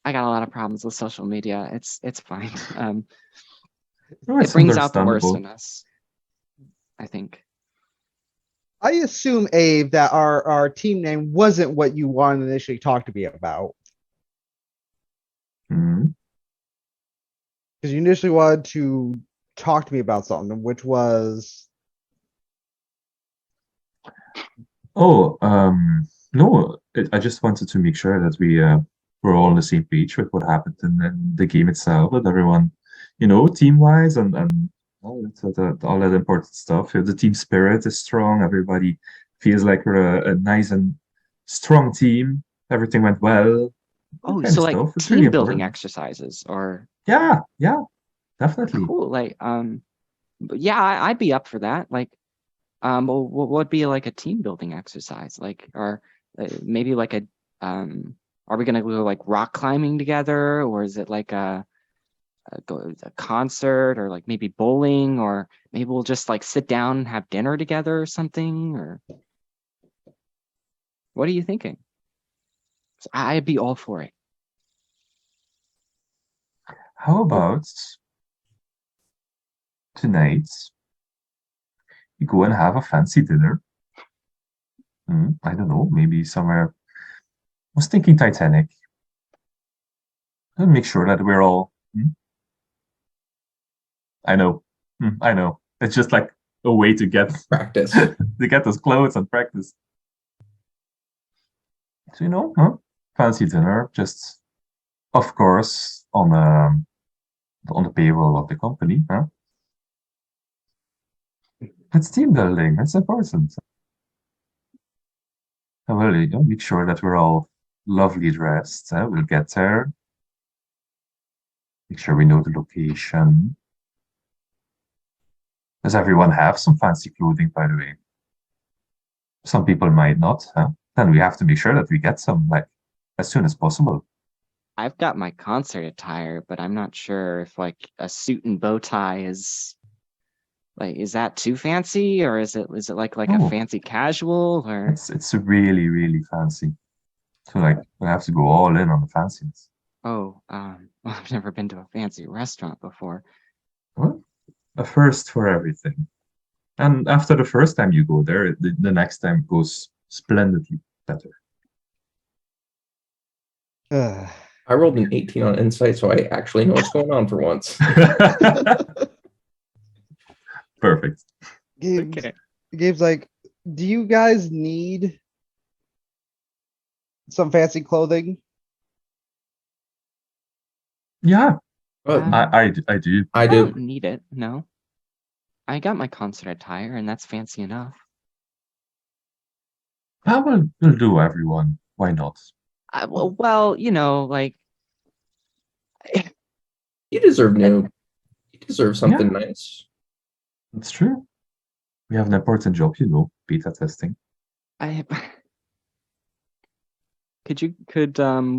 I got a lot of problems with social media. It's fine. No, It it's brings out the worst understandable. in us, I think. I assume, Abe, that our team name wasn't what you wanted to initially talk to me about. Hmm. Because you initially wanted to talk to me about something, which was Oh, no, I just wanted to make sure that we're all on the same page with what happened in the game itself, that everyone, team-wise and all that important stuff. The team spirit is strong. Everybody feels like we're a nice and strong team. Everything went well. That Oh, kind so of like stuff. It's really team building important. exercises or Yeah, yeah, definitely. cool. Like but yeah, I'd be up for that. Like what would be like a team building exercise? Like or maybe like a are we gonna go like rock climbing together, or is it like a concert, or like maybe bowling, or maybe we'll just like sit down and have dinner together or something? Or what are you thinking? I'd be all for it. How oh, about tonight you go and have a fancy dinner? I don't know, maybe somewhere. I was thinking Titanic. And make sure that we're all. I know. I know. It's just like a way to get Practice. to get those clothes and practice. So huh? Fancy dinner, just of course on the payroll of the company, huh? It's team building. It's important. And well, make sure that we're all lovely dressed. We'll get there. Make sure we know the location. Does everyone have some fancy clothing, by the way? Some people might not, huh? Then we have to make sure that we get some, like, as soon as possible. I've got my concert attire, but I'm not sure if like a suit and bow tie is like, is that too fancy, or is it like a Oh, fancy casual, or it's really, really fancy. So like we have to go all in on the fanciness. oh, well, I've never been to a fancy restaurant before. Well, a first for everything. And after the first time you go there, the next time goes splendidly better. uh, I rolled an 18 on insight, so I actually know what's going on for once. Perfect. Gabe's, Okay. Gabe's like, do you guys need some fancy clothing? Yeah, But I do. I I don't do. need it. No, I got my concert attire, and that's fancy enough. I will do everyone. Why not? Well, like You deserve I, new. You deserve Yeah, something nice. it's true. We have an important job, beta testing. I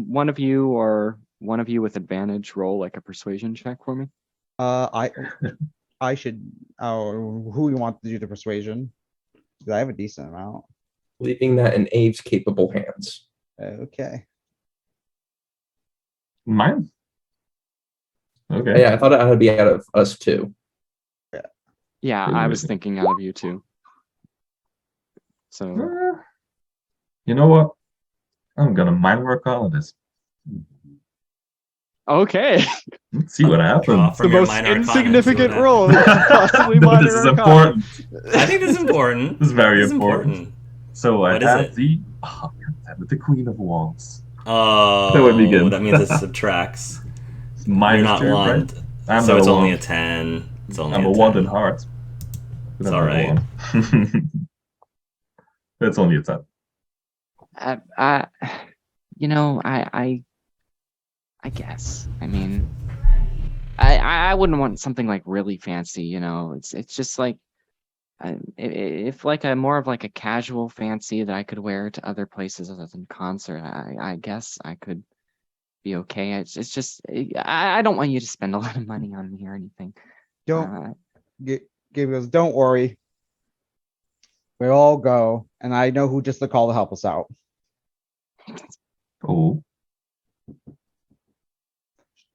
one of you, or one of you with advantage, roll like a persuasion check for me? I I should. Oh, who you want to do the persuasion? 'Cause I have a decent amount. Leaving that in Abe's capable hands. Okay. Mine? Okay. Yeah, I thought it had to be out of us too. Yeah. Yeah, I was thinking out of you too. So You know what? I'm gonna mind work on this. okay. Let's see what Draw happens. The from your most minor arcana and see what insignificant role happens. you could possibly No, minor this is arcana. important. I think this is important. This is very This is important. important. So I What is have it? the Queen of Wands. So we Oh, begin. that means it subtracts. You're Minus not two, right? wand, I'm so not a it's only a wand. 10. It's only I'm a a wand in 10. heart, but It's I'm all not a right. wand. That's only a 10. I you know, I guess. I mean, I wouldn't want something like really fancy, It's just like if like a more of like a casual fancy that I could wear to other places other than concert, I guess I could be okay. It's just I don't want you to spend a lot of money on me or anything. Don't Uh, Gabe goes, don't worry. We all go, and I know who just to call to help us out. Oh,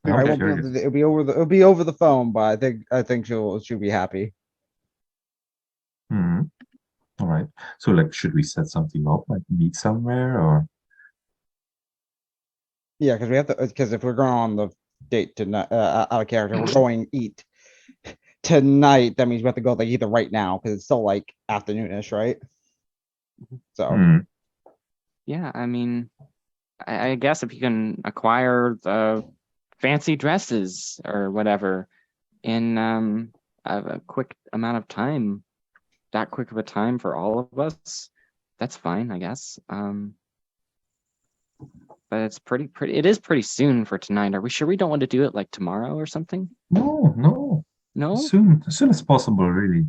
I I'm won't be able curious. to, it'll be over the phone, but I think she'll be happy. Hmm. All right. So, like, should we set something up, like meet somewhere, or? Yeah, because we have to, because if we're going on the date tonight, out of character, we're going eat tonight. That means we have to go like either right now because it's still like afternoonish, right? So Hmm. Yeah, I mean, I guess if you can acquire the fancy dresses or whatever in a quick amount of time, that quick of a time for all of us, that's fine, I guess. But it's it is pretty soon for tonight. Are we sure we don't want to do it like tomorrow or something? No, no. No? As soon as possible, really.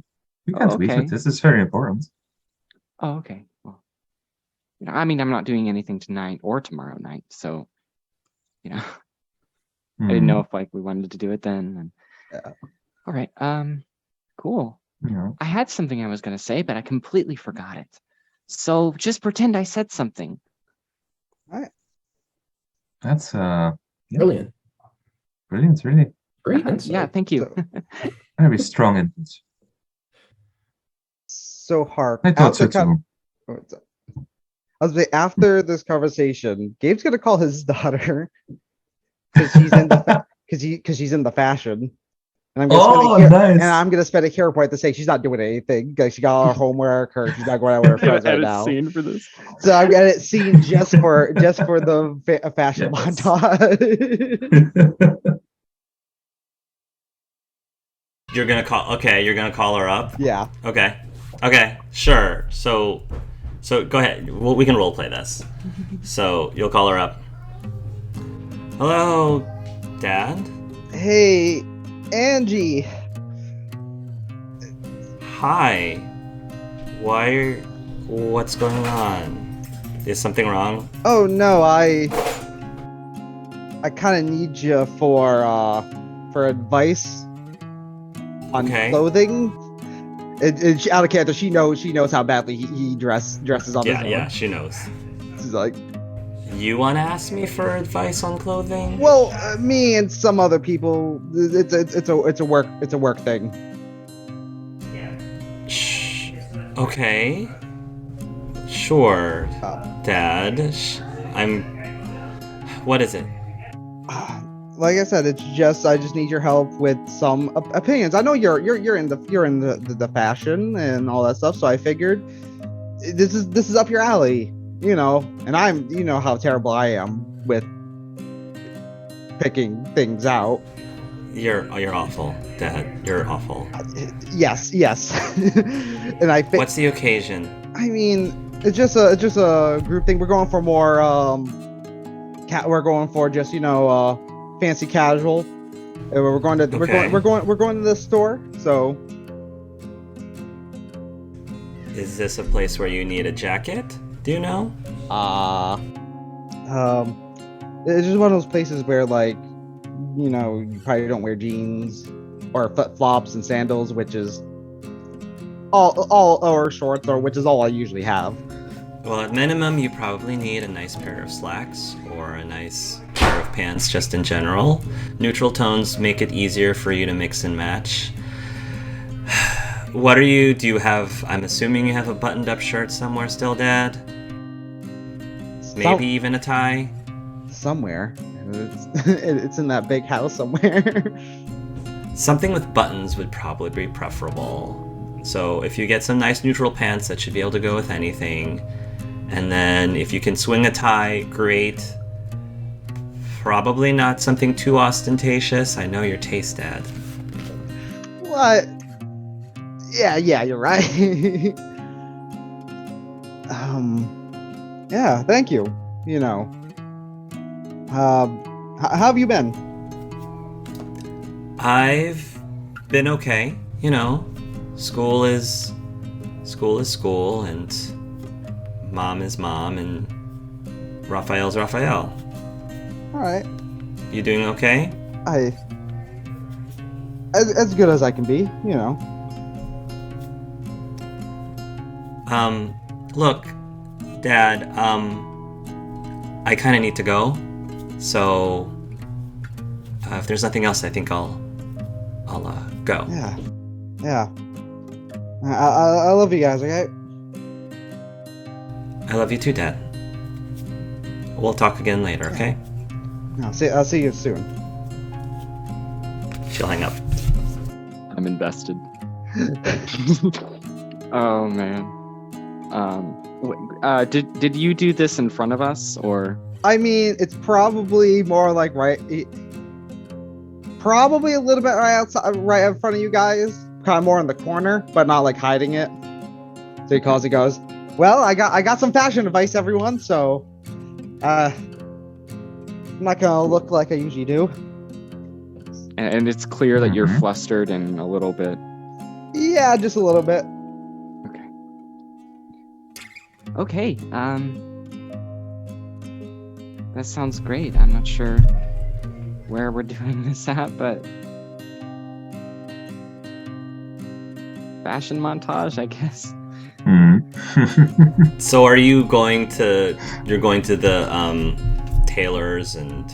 We Oh, can't wait with okay. this. It's very important. Oh, okay. Well, I mean, I'm not doing anything tonight or tomorrow night, so I didn't know if like we wanted to do it then. And yeah. all right, cool. Yeah. I had something I was gonna say, but I completely forgot it. So just pretend I said something. That's Yeah. Brilliant. Brilliant, really. Great Yeah, insight. thank you. Very strong input. So hard. I thought so too. I was say after this conversation, Gabe's gonna call his daughter because she's in the because she's in the fashion. And I'm gonna Oh, spend nice. and I'm gonna spend a hero point to say she's not doing anything. Like she got all her homework or she's not going out with her friends right now. Scene for this. So I'm gonna scene just for the fashion Yes. montage. You're gonna call. Okay, you're gonna call her up. Yeah. Okay. Okay. Sure. So go ahead. Well, we can role play this. So you'll call her up. Hello, Dad. Hey, Angie. Hi. What's going on? Is something wrong? Oh no, I kind of need you for advice on Okay. clothing. Out of character, she knows how badly he dresses on his own. Yeah, she knows. She's like, You want to ask me for advice on clothing? well, me and some other people, it's a work thing. Shh. Okay. Sure, Oh. Dad. What is it? Like I said, it's just I just need your help with some opinions. I know you're in the fashion and all that stuff, so I figured this is up your alley, and you know how terrible I am with picking things out. You're awful, Dad. You're awful. Yes. And What's the occasion? I mean, it's just a group thing. We're going for more we're going for just fancy casual. And we're going to Okay. we're going to the store. So Is this a place where you need a jacket? Do you know? it's just one of those places where like you probably don't wear jeans or flip flops and sandals, which is all or shorts, or which is all I usually have. Well, at minimum, you probably need a nice pair of slacks or a nice pair of pants just in general. Neutral tones make it easier for you to mix and match. Do you have, I'm assuming you have a buttoned up shirt somewhere still, Dad? Maybe even a tie? Somewhere. It's in that big house somewhere. Something with buttons would probably be preferable. So if you get some nice neutral pants, that should be able to go with anything. And then if you can swing a tie, great. Probably not something too ostentatious. I know your taste, Dad. What? Yeah, you're right. Yeah, thank you. How have you been? I've been okay. School is school, and mom is mom, and Raphael's Raphael. All right. You doing okay? As good as I can be, Look, Dad, I kind of need to go, so if there's nothing else, I think I'll go. Yeah. Yeah. I love you guys, okay? I love you too, Dad. We'll talk again later, okay? I'll see you soon. She'll hang up. I'm invested. Oh man. Did you do this in front of us or? I mean, it's probably more like probably a little bit right outside, right in front of you guys, kind of more in the corner, but not like hiding it. So he goes, well, I got some fashion advice, everyone. So, I'm not gonna look like I usually do. And it's clear that you're Mhm. flustered and a little bit. Yeah, just a little bit. Okay. That sounds great. I'm not sure where we're doing this at, but fashion montage, I guess. So are you going to the tailors and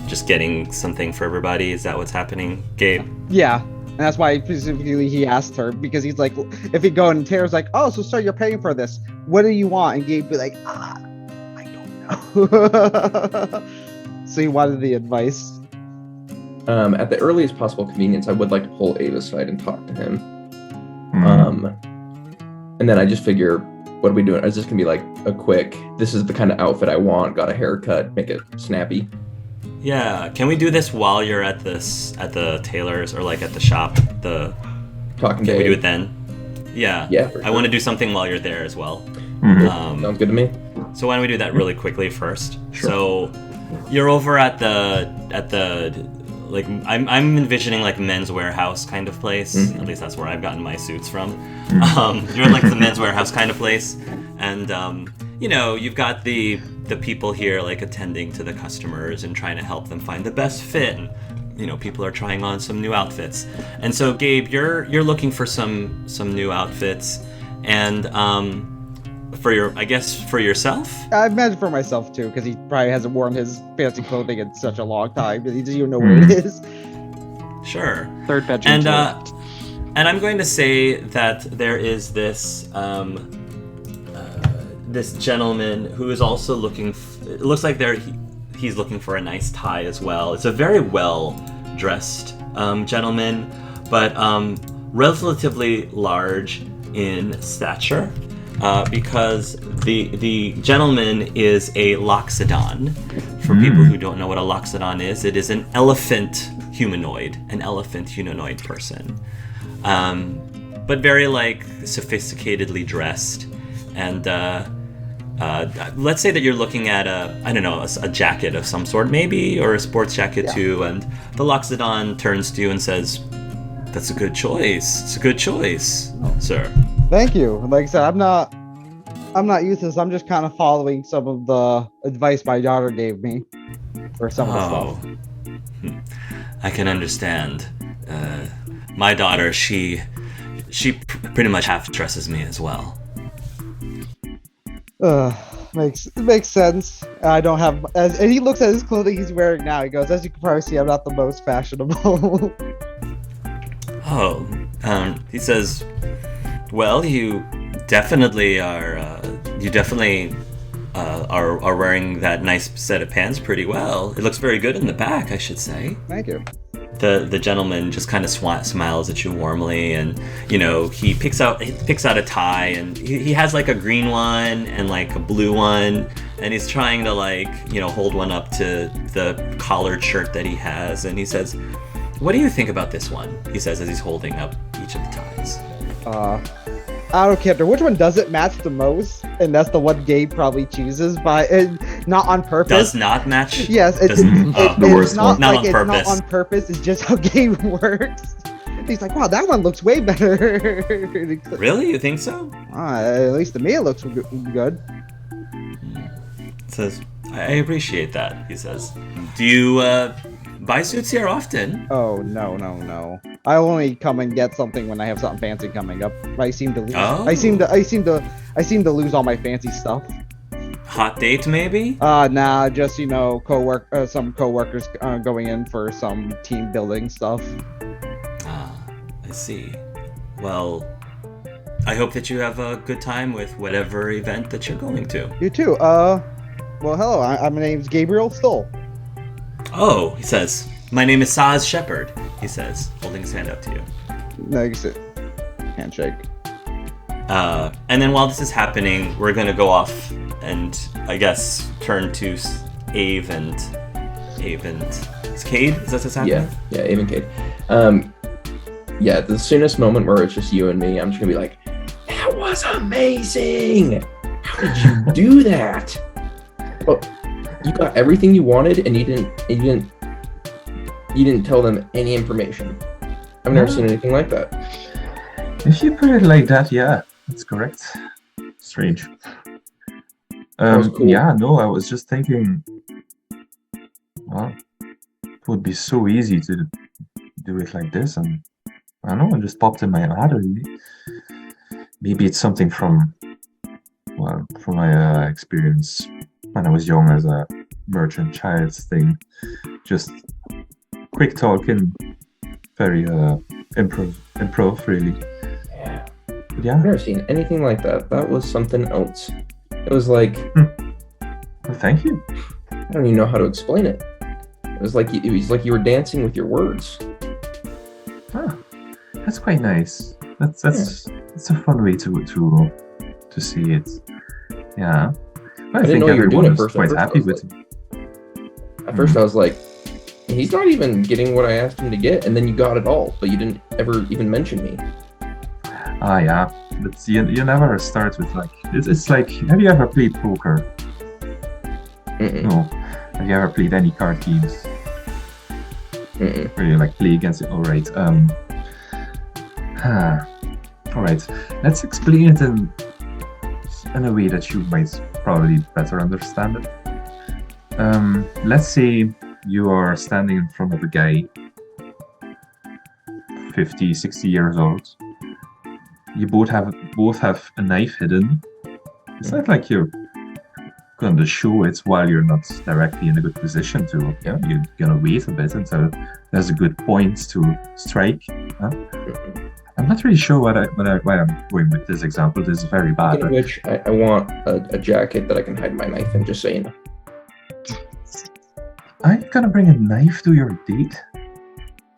just getting something for everybody? Is that what's happening, Gabe? Yeah, and that's why specifically he asked her, because he's like, if he go and Tara's like, oh, so sir, you're paying for this. What do you want? And Gabe be like, I don't know. So he wanted the advice. At the earliest possible convenience, I would like to pull Abe aside and talk to him. And then I just figure, what are we doing? Is this gonna be like a quick, this is the kind of outfit I want, got a haircut, make it snappy? Yeah. Can we do this while you're at the tailor's or like at the shop? Talking to Can we do Abe. it then? Yeah. Yeah, for I sure. want to do something while you're there as well. Sounds good to me. So why don't we do that really quickly first? Sure. So you're over at the like I'm envisioning like Men's Warehouse kind of place. Mhm. At least that's where I've gotten my suits from. You're in like the Men's Warehouse kind of place, and you've got the people here like attending to the customers and trying to help them find the best fit. And, people are trying on some new outfits. And so Gabe, you're looking for some new outfits, and for yourself. I imagine for myself too, because he probably hasn't worn his fancy clothing in such a long time, but he doesn't even know where it is. Sure. Third bedroom. And toilet. and I'm going to say that there is this this gentleman who is also looking. It looks like he's looking for a nice tie as well. It's a very well dressed gentleman, but relatively large in stature. Because the gentleman is a loxodon. For people who don't know what a loxodon is, it is an elephant humanoid person, but very like sophisticatedly dressed. And let's say that you're looking at a jacket of some sort, maybe, or a sports jacket too. And the loxodon turns to you and says, "That's a good choice. It's a good choice, sir." Thank you. Like I said, I'm not used to this. I'm just kind of following some of the advice my daughter gave me for some of the stuff. I can understand. My daughter, she pretty much half dresses me as well. Makes sense. I don't have, and he looks at his clothing he's wearing now. He goes, as you can probably see, I'm not the most fashionable. He says, well, you definitely are. You definitely are wearing that nice set of pants pretty well. It looks very good in the back, I should say. Thank you. The gentleman just kind of smiles at you warmly, and he picks out a tie, and he has like a green one and like a blue one, and he's trying to hold one up to the collared shirt that he has, and he says, "What do you think about this one?" He says as he's holding up each of the ties. I don't care. Which one does it match the most? And that's the one Gabe probably chooses, not on purpose. Does not match? Yes, it's the worst not one. Not like on it's purpose. not on purpose. It's just how Gabe works. He's like, wow, that one looks way better. Really? You think so? At least to me, it looks good. Says, I appreciate that. He says, do you buy suits here often? Oh no. I only come and get something when I have something fancy coming up. I seem to lose. Oh. I seem to lose all my fancy stuff. Hot date, maybe? Nah, just some coworkers going in for some team building stuff. Ah, I see. Well, I hope that you have a good time with whatever event that you're going to. You too. Well, hello. My name's Gabriel Stoll. Oh, he says. My name is Saz Shepard, he says, holding his hand out to you. Next, handshake. And then while this is happening, we're gonna go off and, I guess, turn to Ave and... Is Cade? Is that what's happening? Yeah, Ave and Cade. Yeah, the soonest moment where it's just you and me, I'm just gonna be like, that was amazing! How did you do that? Well, you got everything you wanted, and you didn't tell them any information. I've never seen anything like that. If you put it like that, yeah, that's correct. Strange. was cool. Yeah, no, I was just thinking, well, it would be so easy to do it like this, and I don't know, it just popped in my head. Really. Maybe it's something from my experience when I was young as a merchant child thing. Just quick talking, very improv really. Yeah. But yeah. I've never seen anything like that. That was something else. It was like, Well, thank you. I don't even know how to explain it. It was like you were dancing with your words. Ah, that's quite nice. That's a fun way to see it. Yeah. I didn't think know you were doing everyone it was first. quite happy with it. At first I was like, he's not even getting what I asked him to get, and then you got it all, but you didn't ever even mention me. Ah, yeah. But you never start with like it's like, have you ever played poker? Mm-mm. No. Have you ever played any card games? Mm-mm. Where you like play against it? All right. All right. Let's explain it in a way that you might probably better understand it. Let's say you are standing in front of a guy, 50, 60 years old. You both have a knife hidden. It's not like you're going to show it while you're not directly in a good position to. Yeah, you're gonna wait a bit until there's a good point to strike. Huh? I'm not really sure why I'm going with this example. This is very bad. Speaking of which, I want a jacket that I can hide my knife in, just so you know. Are you gonna bring a knife to your date?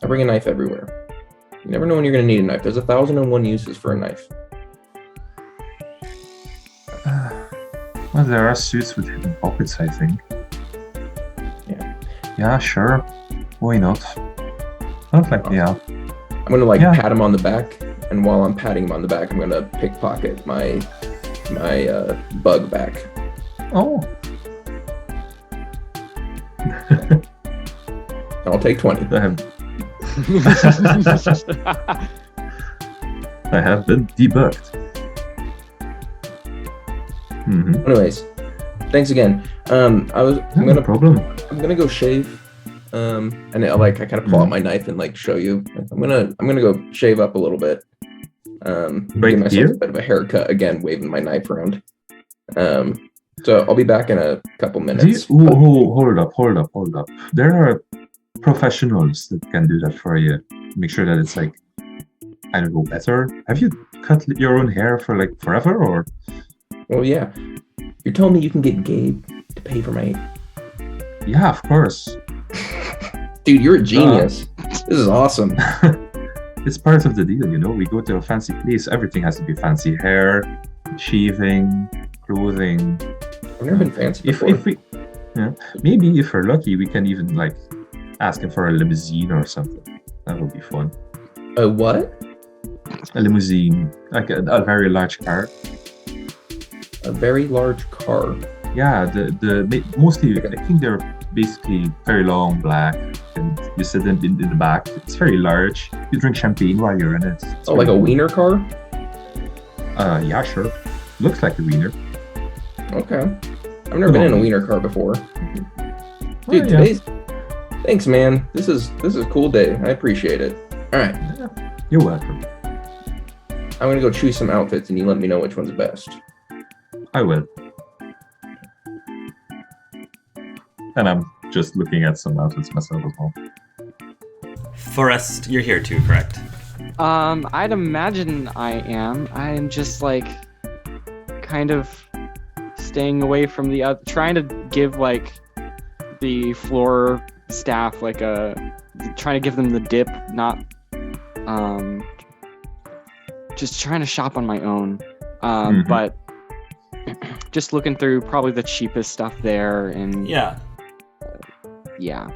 I bring a knife everywhere. You never know when you're going to need a knife. There's 1,001 uses for a knife. Well, there are suits with hidden pockets, I think. Yeah. Yeah, sure. Why not? Not like, yeah. I'm going to pat him on the back, and while I'm patting him on the back, I'm going to pickpocket my bug back. Oh. I'll take 20. I have been debugged. Mm-hmm. Anyways, thanks again. I'm No problem. gonna go shave. And I kind of pull out my knife and show you. I'm gonna go shave up a little bit. Right give myself here? a bit of a haircut again, waving my knife around. So I'll be back in a couple minutes. Hold up. There are professionals that can do that for you. Make sure that it's I don't know, better. Have you cut your own hair for forever or? Well, yeah. You're telling me you can get Gabe to pay for my... Yeah, of course. Dude, you're a genius. This is awesome. It's part of the deal, we go to a fancy place, everything has to be fancy. Hair, shaving, clothing. I've never been fancy before. If we maybe if we're lucky we can even ask him for a limousine or something. That would be fun. A what? A limousine, a very large car. A very large car. Yeah, the mostly I think they're basically very long, black, and you sit in the back. It's very large. You drink champagne while you're in it. It's like a wiener car? Yeah, sure. Looks like a wiener. Okay. I've never been in a wiener car before. Dude, today's... Thanks, man. This is a cool day. I appreciate it. All right. Yeah, you're welcome. I'm gonna go choose some outfits, and you let me know which one's best. I will. And I'm just looking at some outfits myself as well. Forrest, you're here too, correct? I'd imagine I am. I'm just like kind of staying away from the other, trying to give like the floor staff like trying to give them the dip, not just trying to shop on my own. But just looking through probably the cheapest stuff there, and Yeah. yeah.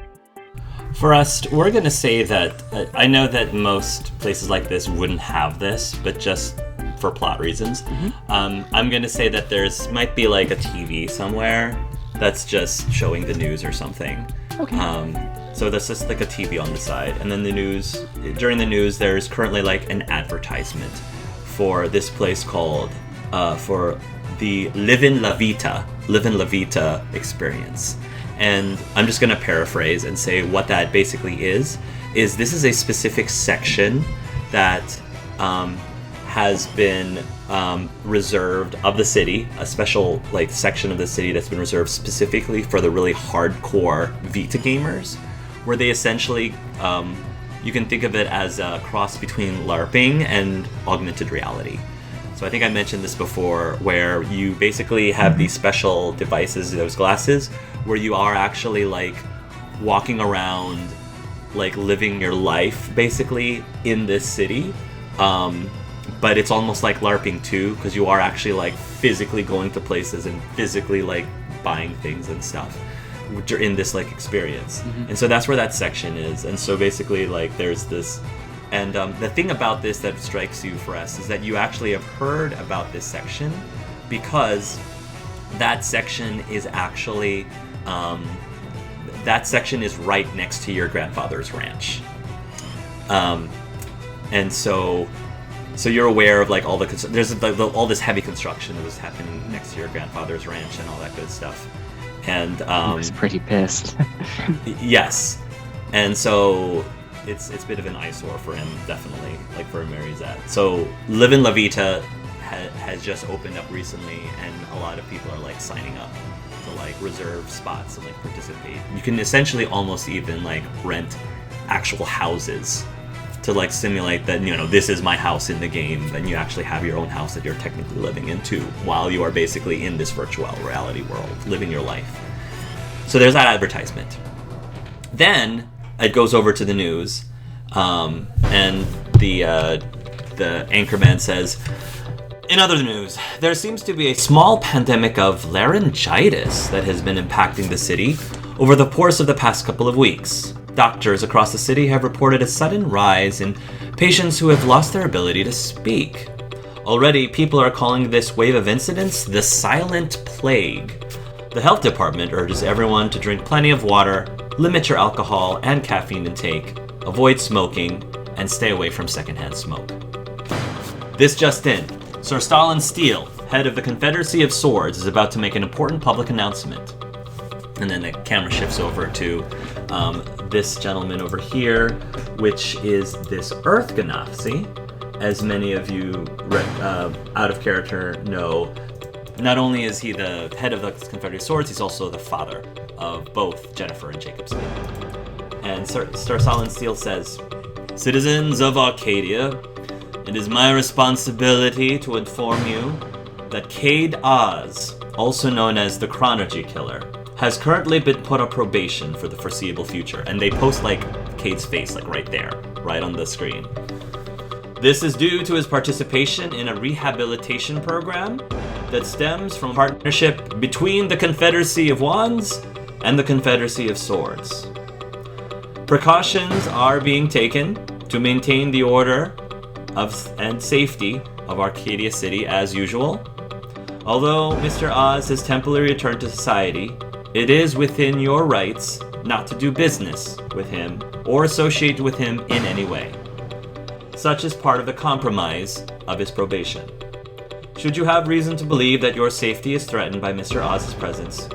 For us, we're going to say that I know that most places like this wouldn't have this, but just for plot reasons, I'm going to say that there's might be like a TV somewhere that's just showing the news or something. Okay. So there's just like a TV on the side, and then during the news, there's currently like an advertisement for this place called for the Live in La Vita experience. And I'm just going to paraphrase and say what that basically is this is a specific section that has been reserved of the city, a special like section of the city that's been reserved specifically for the really hardcore Vita gamers, where they essentially, you can think of it as a cross between LARPing and augmented reality. So I think I mentioned this before, where you basically have these special devices, those glasses, where you are actually like walking around, like living your life basically in this city. But it's almost like LARPing too, because you are actually like physically going to places and physically like buying things and stuff, which are in this like experience. And so that's where that section is. And so basically like there's this, and the thing about this that strikes you for us is that you actually have heard about this section because that section is actually that section is right next to your grandfather's ranch, and so you're aware of like all the there's all this heavy construction that was happening next to your grandfather's ranch and all that good stuff, and I was pretty pissed. yes, and so it's a bit of an eyesore for him, definitely, like for where he's at. So Live in La Vita has just opened up recently, and a lot of people are like signing up to like reserve spots and like participate. You can essentially almost even like rent actual houses to like simulate that, you know, this is my house in the game, and you actually have your own house that you're technically living into while you are basically in this virtual reality world, living your life. So there's that advertisement. Then it goes over to the news, and the anchorman says, in other news, there seems to be a small pandemic of laryngitis that has been impacting the city over the course of the past couple of weeks. Doctors across the city have reported a sudden rise in patients who have lost their ability to speak. Already, people are calling this wave of incidents the silent plague. The health department urges everyone to drink plenty of water, limit your alcohol and caffeine intake, avoid smoking, and stay away from secondhand smoke. This just in. Sir Stalin Steele, head of the Confederacy of Swords, is about to make an important public announcement. And then the camera shifts over to this gentleman over here, which is this Earth Ganassi. As many of you out of character know, not only is he the head of the Confederacy of Swords, he's also the father of both Jennifer and Jacob Steele. And Sir Stalin Steele says, "Citizens of Arcadia, it is my responsibility to inform you that Cade Oz, also known as the Chronergy Killer, has currently been put on probation for the foreseeable future." And they post like Cade's face like right there, right on the screen. "This is due to his participation in a rehabilitation program that stems from a partnership between the Confederacy of Wands and the Confederacy of Swords. Precautions are being taken to maintain the order and safety of Arcadia City as usual. Although Mr. Oz has temporarily returned to society, it is within your rights not to do business with him or associate with him in any way. Such is part of the compromise of his probation. Should you have reason to believe that your safety is threatened by Mr. Oz's presence,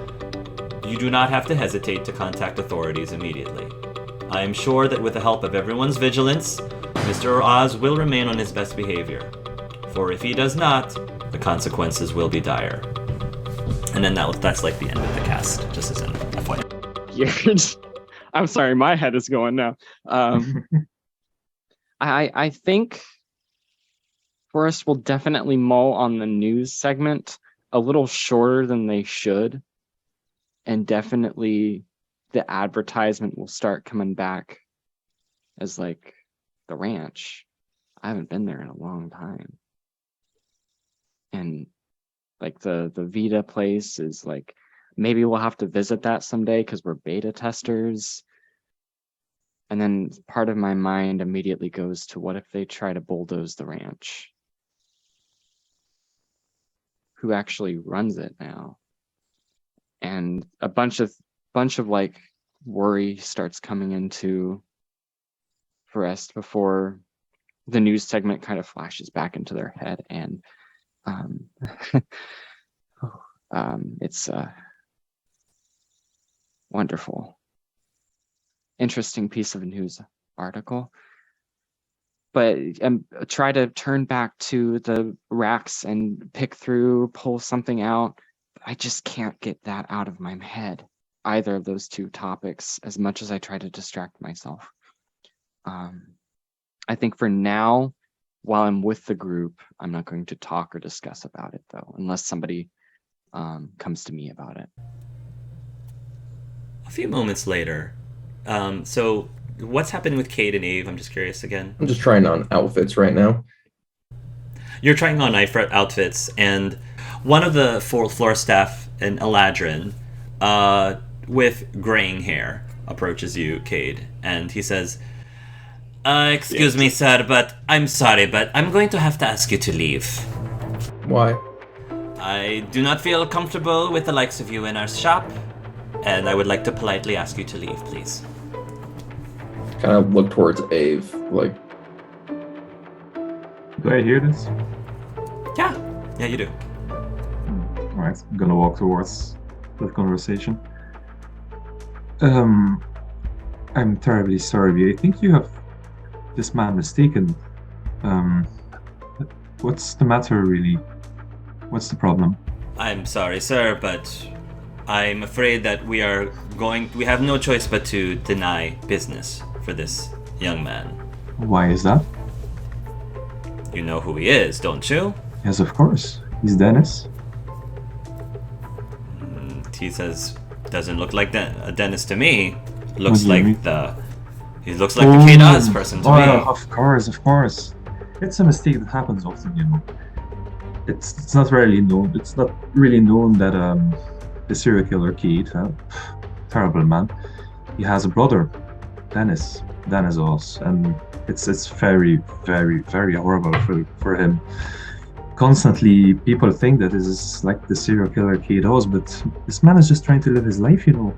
you do not have to hesitate to contact authorities immediately. I am sure that with the help of everyone's vigilance, Mr. Oz will remain on his best behavior. For if he does not, the consequences will be dire." And then that's like the end of the cast, just as an FYI. scared. I'm sorry, my head is going now. I think Forrest will definitely mull on the news segment a little shorter than they should, and definitely the advertisement will start coming back as like the ranch. I haven't been there in a long time, and like the Vita place is like, maybe we'll have to visit that someday because we're beta testers. And then part of my mind immediately goes to, what if they try to bulldoze the ranch? Who actually runs it now? And a bunch of like worry starts coming into Forrest before the news segment kind of flashes back into their head, and it's wonderful, interesting piece of news article. But try to turn back to the racks and pick through, pull something out. I just can't get that out of my head, either of those two topics, as much as I try to distract myself. I think for now, while I'm with the group, I'm not going to talk or discuss about it, though, unless somebody comes to me about it. A few moments later, so what's happening with Cade and Ave? I'm just curious again. I'm just trying on outfits right now. You're trying on outfits, and one of the floor staff, an Eladrin, with graying hair, approaches you, Cade, and he says, excuse me, sir, but I'm sorry, but I'm going to have to ask you to leave. Why? I do not feel comfortable with the likes of you in our shop, and I would like to politely ask you to leave, please. Kind of look towards Ave, like. Do I hear this? Yeah, you do. Alright, I'm gonna walk towards the conversation. I'm terribly sorry. I think you have this man mistaken. What's the matter, really? What's the problem? I'm sorry, sir, but I'm afraid that we have no choice but to deny business for this young man. Why is that? You know who he is, don't you? Yes, of course. He's Dennis. He says, doesn't look like Dennis to me. What Looks do you like mean? he looks like the Kate Oz person to me. Of course. It's a mistake that happens often, you know. It's not really known. It's not really known that the serial killer Kate, terrible man, he has a brother, Dennis Oz, and it's very, very, very horrible for him. Constantly, people think that this is like the serial killer Kate Oz, but this man is just trying to live his life, you know.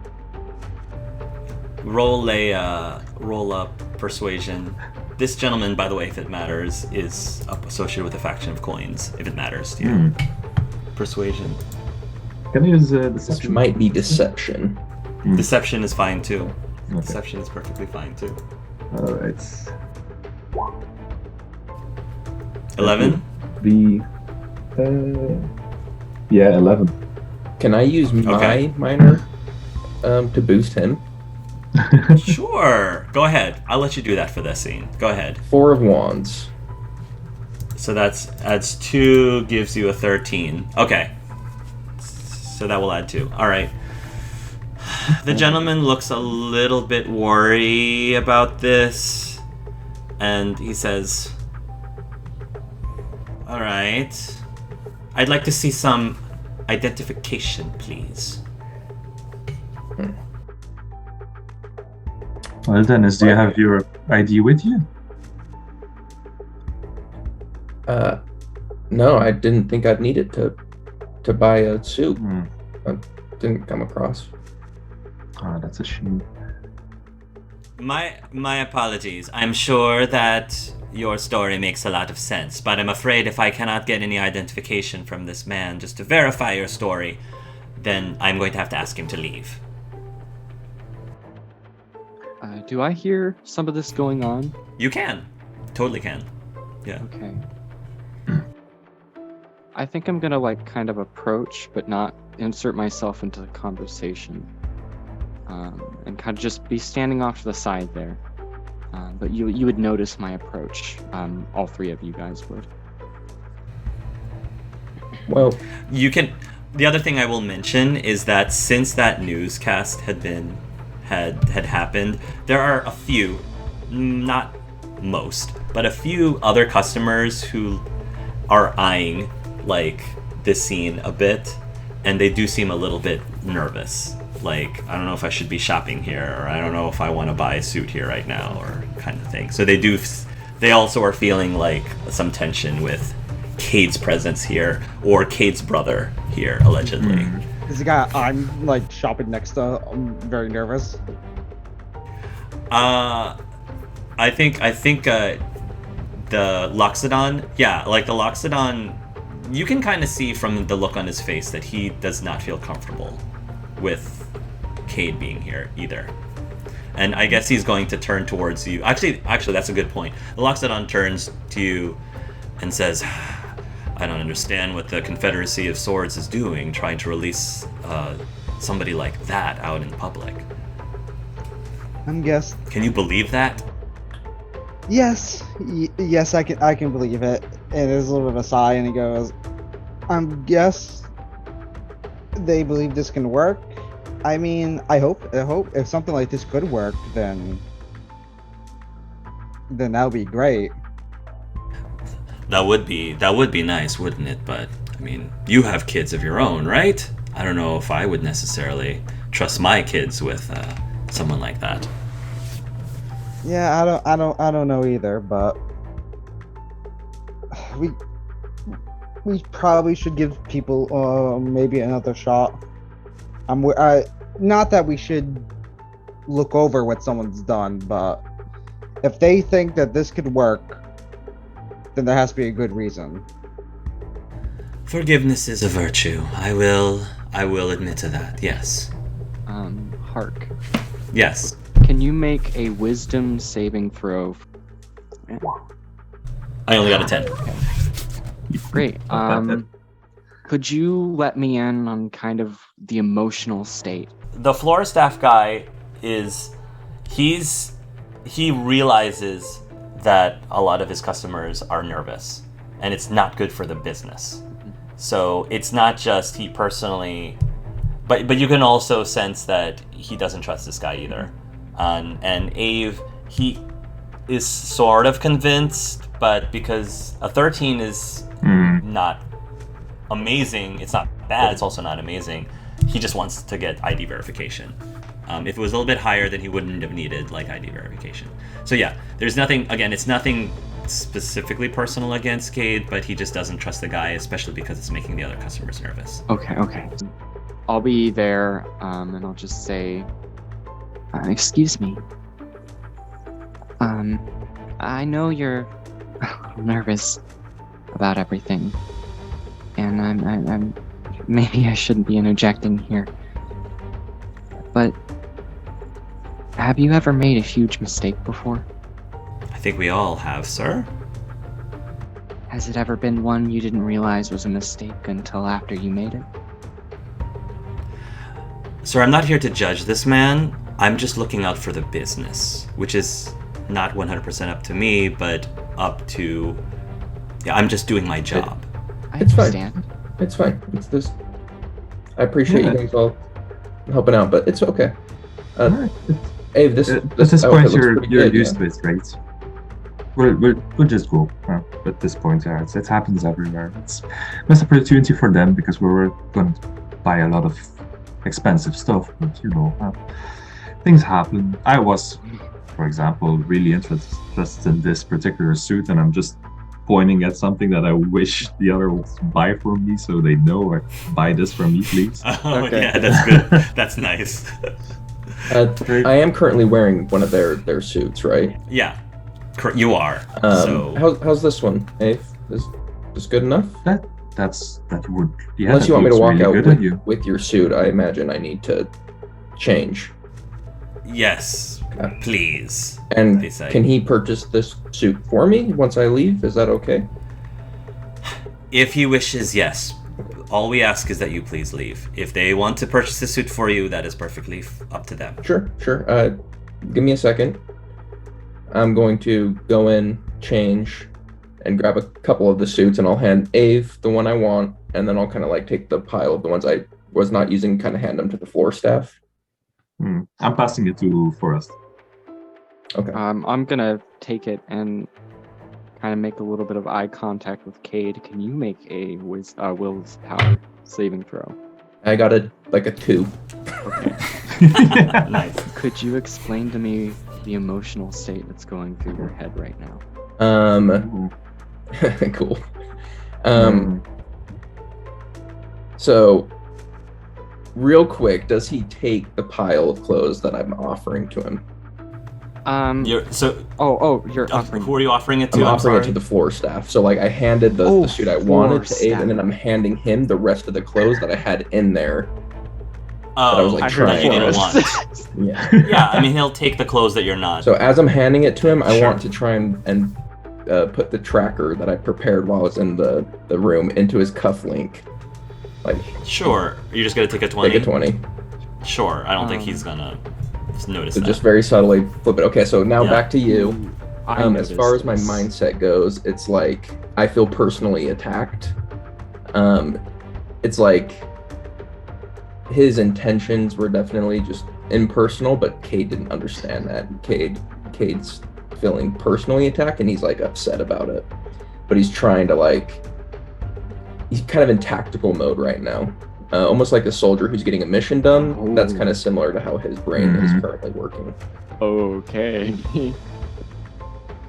Roll up persuasion. This gentleman, by the way, if it matters, is associated with a faction of coins. If it matters to you, persuasion. Can I use This deception? might be deception. Deception is fine too. Okay. Deception is perfectly fine too. All right. 11. Yeah, 11. Can I use my Okay. minor to boost him? Sure. Go ahead. I'll let you do that for this scene. Go ahead. 4 of Wands. So adds 2, gives you a 13. Okay. So that will add 2. All right. The gentleman looks a little bit worried about this, and he says, all right. I'd like to see some identification, please. Well, Dennis, do you have your ID with you? No, I didn't think I'd need it to buy a suit. Hmm. I didn't come across. Ah, that's a shame. My apologies. I'm sure that your story makes a lot of sense, but I'm afraid if I cannot get any identification from this man just to verify your story, then I'm going to have to ask him to leave. Do I hear some of this going on? You can. Totally can. Yeah. Okay. I think I'm gonna like kind of approach, but not insert myself into the conversation. and kind of just be standing off to the side there. But you would notice my approach. All three of you guys would. Well, You can. The other thing I will mention is that since that newscast had happened, there are a few, not most, but a few other customers who are eyeing like this scene a bit, and they do seem a little bit nervous. Like, I don't know if I should be shopping here, or I don't know if I want to buy a suit here right now, or kind of thing. So they also are feeling like some tension with Cade's presence here, or Cade's brother here, allegedly. Is the guy I'm like shopping next to? I'm very nervous. I think the Loxodon, yeah, like the Loxodon, you can kind of see from the look on his face that he does not feel comfortable with Cade being here either. And I guess he's going to turn towards you. Actually, that's a good point. The Loxodon turns to you and says, I don't understand what the Confederacy of Swords is doing, trying to release somebody like that out in public. Can you believe that? Yes, yes, I can believe it. And there's a little bit of a sigh, and he goes, guess they believe this can work. I mean, I hope if something like this could work, then that would be great. That would be nice, wouldn't it? But I mean, you have kids of your own, right? I don't know if I would necessarily trust my kids with someone like that. Yeah, I don't know either, but we probably should give people maybe another shot. Not that we should look over what someone's done, but if they think that this could work, then there has to be a good reason. Forgiveness is a virtue. I will admit to that. Yes. Hark. Yes. Can you make a wisdom saving throw? I only got a 10. Okay. Great. Could you let me in on kind of the emotional state? The floor staff guy he realizes that a lot of his customers are nervous, and it's not good for the business. So it's not just he personally, but you can also sense that he doesn't trust this guy either. And Ave, he is sort of convinced, but because a 13 is not amazing, it's not bad, it's also not amazing, he just wants to get ID verification. If it was a little bit higher, then he wouldn't have needed like ID verification. So yeah, there's nothing, again, it's nothing specifically personal against Cade, but he just doesn't trust the guy, especially because it's making the other customers nervous. Okay. I'll be there, and I'll just say, excuse me. I know you're nervous about everything, and I'm maybe I shouldn't be interjecting here, but have you ever made a huge mistake before? I think we all have, sir. Has it ever been one you didn't realize was a mistake until after you made it? Sir, I'm not here to judge this man. I'm just looking out for the business, which is not 100% up to me, but up to... Yeah, I'm just doing my job. It's fine. understand. It's fine. It's this. I appreciate you guys all helping out, but it's okay. Hey, At this point, you're used to it, right? We'll just go. At this point, yeah, it happens everywhere. It's an opportunity for them because we were going to buy a lot of expensive stuff, but things happen. I was, for example, really interested in this particular suit, and I'm just pointing at something that I wish the other would buy for me, so they know buy this from me, please. Oh, Okay. yeah, that's good. That's nice. I am currently wearing one of their suits, right? Yeah, you are. How's this one, Abe? Is this good enough? That would. Yeah, Unless you want me to walk really out with your suit, I imagine I need to change. Yes, Okay. please. And they say. can he purchase this suit for me once I leave? Is that okay? If he wishes, yes. all we ask is that you please leave. If they want to purchase the suit for you, that is perfectly up to them. Sure. Give me a second. I'm going to go in, change, and grab a couple of the suits, and I'll hand Ave the one I want, and then I'll kind of like take the pile of the ones I was not using, kind of hand them to the floor staff. I'm passing it to Forrest. Okay. I'm gonna take it and kind of make a little bit of eye contact with Cade. Can you make a will's power saving throw? I got a 2. Okay. Nice. Could you explain to me the emotional state that's going through your head right now? Cool. So, real quick, does he take the pile of clothes that I'm offering to him? You're offering. Who are you offering it to? I'm offering it to the floor staff. So, like, I handed the suit I wanted to Abe, and then I'm handing him the rest of the clothes that I had in there. Oh, that I was like trying you didn't want. Yeah. Yeah, I mean, he'll take the clothes that you're not. So as I'm handing it to him, I Sure. want to try and put the tracker that I prepared while I was in the room into his cuff link. Like, Sure. You're just gonna take a 20? take a 20. Sure. I don't think he's gonna notice So that. just very subtly flip it. Okay, so now Yeah. back to you. I As far as my noticed this. mindset goes, it's like I feel personally attacked. It's like his intentions were definitely just impersonal, but Cade didn't understand that. Cade's feeling personally attacked, and he's like upset about it. But he's trying to he's kind of in tactical mode right now. Almost like a soldier who's getting a mission done. That's kind of similar to how his brain is currently working. Okay.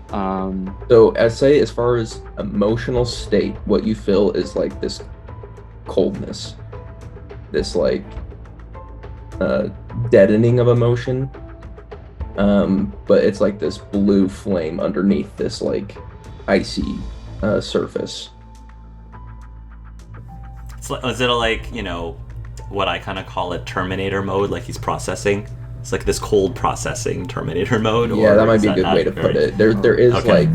So, as far as emotional state, what you feel is like this coldness, this deadening of emotion. But it's like this blue flame underneath this like icy surface. Is it like, what I kind of call it Terminator mode, like he's processing? It's like this cold processing Terminator mode? Yeah, or that might is be a good not way to put very- it. There is Okay.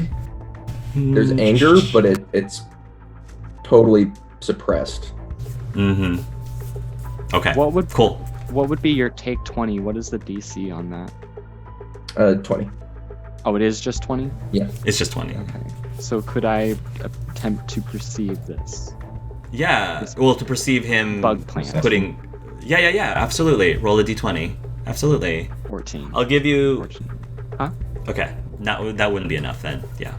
there's anger, but it's totally suppressed. Mm-hmm. Okay. Cool. What would be your take 20? What is the DC on that? 20. Oh, it is just 20? It's just 20. Okay. So could I attempt to perceive this? Yeah. Well, to perceive him Bug plant. putting... Yeah, absolutely. Roll a d20. Absolutely. 14. I'll give you... 14. Huh? Okay. That wouldn't be enough then. Yeah.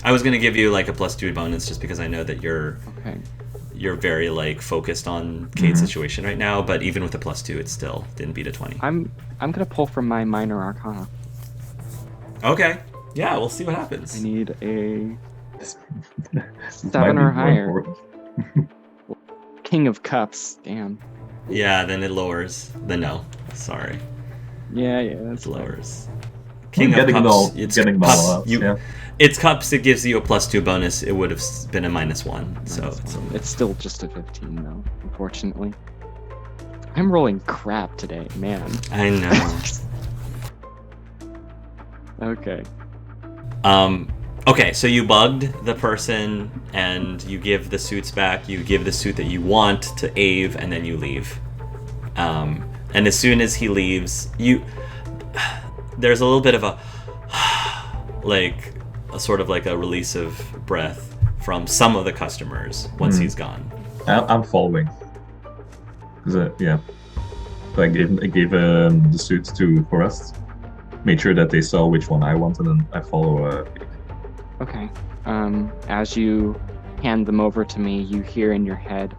I was going to give you like a +2 bonus just because I know that you're very like focused on Cade's situation right now, but even with a +2 it still didn't beat a 20. I'm gonna pull from my minor arcana. Okay. Yeah, we'll see what I happens. need a This 7 might be or more higher. important. King of Cups. Damn. Yeah, then it lowers. Then no. Sorry. Yeah, It that's lowers. Getting it all It's getting cups. all out. Yeah. It's cups. It gives you a +2 bonus. It would have been a -1. So it's still just a 15 though, unfortunately. I'm rolling crap today, man. I know. Okay. Okay, so you bugged the person, and you give the suits back. You give the suit that you want to Ave, and then you leave. And as soon as he leaves, there's a little bit of a sort of like a release of breath from some of the customers once he's gone. I'm following. So I gave the suits to Forrest. Made sure that they saw which one I want, and then I follow. Okay. As you hand them over to me, you hear in your head,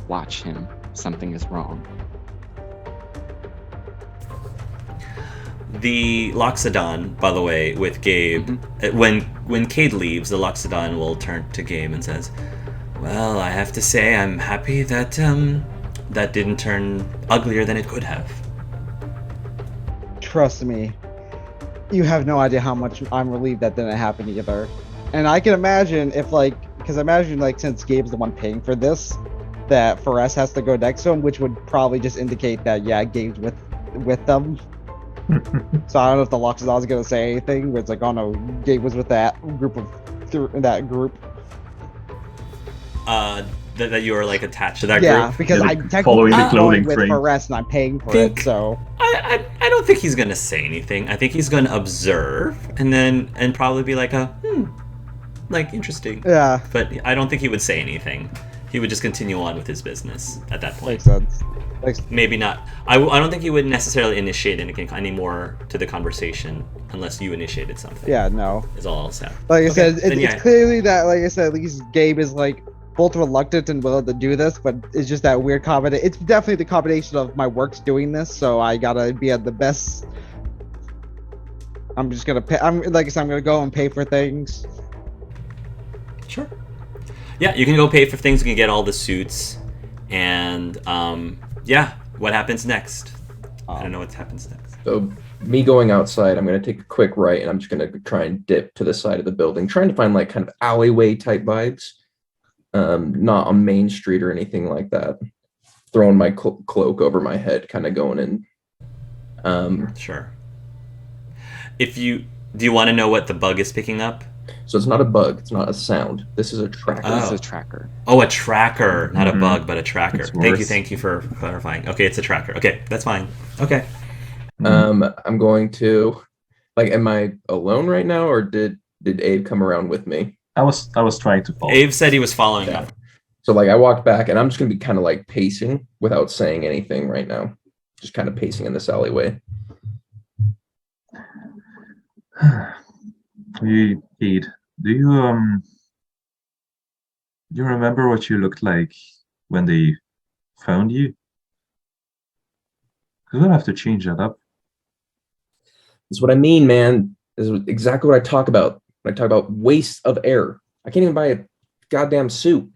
"Watch him. Something is wrong." The Loxodon, by the way, with Gabe, when Cade leaves, the Loxodon will turn to Gabe and says, "Well, I have to say I'm happy that that didn't turn uglier than it could have." Trust me, you have no idea how much I'm relieved that didn't happen either. And I can imagine if because I imagine since Gabe's the one paying for this, that Forrest has to go next to him, which would probably just indicate that Gabe's with them. So I don't know if the Loxodon's gonna say anything, but it's like, oh no, Gabe was with that group. that you are like attached to that Yeah, group. because Yeah, I'm following technically the going clothing with train. Forest and I'm paying for Think- it, so I don't think he's gonna say anything. I think he's gonna observe and probably be like like interesting. yeah, But I don't think he would say anything. He would just continue on with his business at that point. makes sense. Maybe not. I don't think he would necessarily initiate any more to the conversation unless you initiated something. Yeah, no. Is all I'll say. Like I Okay, said, then it's yeah. clearly that, like I said, at least Gabe is like both reluctant and willing to do this, but it's just that weird combination. It's definitely the combination of my work's doing this, so I gotta be at the best. I'm just gonna pay. I'm like I said, I'm gonna go and pay for things. Sure. Yeah, you can go pay for things. You can get all the suits, and yeah. What happens next? I don't know what happens next. So me going outside, I'm gonna take a quick right, and I'm just gonna try and dip to the side of the building, trying to find like kind of alleyway type vibes, not on Main Street or anything like that. Throwing my cloak over my head, kind of going in. Sure. Do you want to know what the bug is picking up? So it's not a bug, it's not a sound. This is a tracker. Oh. This is a tracker. Oh, a tracker, not a Mhm. bug, but a tracker. It's Thank you, worse. thank you for clarifying. Okay, it's a tracker. Okay, that's fine. Okay. I'm going to, like, am I alone right now, or did Abe come around with me? I was trying to follow. Abe said he was following Yeah. up. So like I walked back, and I'm just gonna be kind of like pacing without saying anything right now, just kind of pacing in this alleyway. Aid, do you remember what you looked like when they found you? Because we'll have to change that up. That's what I mean, man. This is exactly what I talk about when I talk about waste of air. I can't even buy a goddamn suit.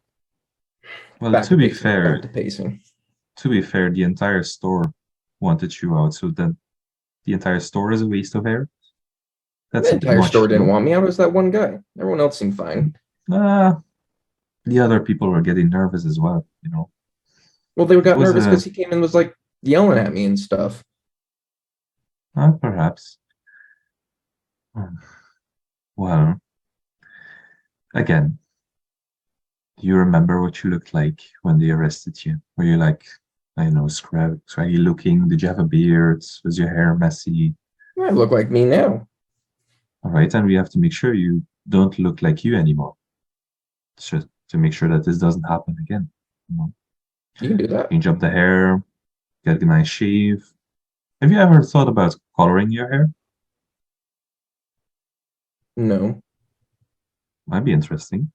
Well, Back to be pacing, fair, back to pacing. the entire store wanted you out, so then the entire store is a waste of air. That's The a bit entire much, store didn't no? want me out. It was that one guy. Everyone else seemed fine. The other people were getting nervous as well, you know. Well, they got Was, nervous because he came in and was like yelling at me and stuff. Perhaps. Well, again, do you remember what you looked like when they arrested you? Were you like, I don't know, scraggy looking? Did you have a beard? Was your hair messy? Yeah, I look like me now. All right, and we have to make sure you don't look like you anymore. Just to make sure that this doesn't happen again. You know, You can do that. change up the hair, get a nice shave. Have you ever thought about coloring your hair? No, Might be interesting.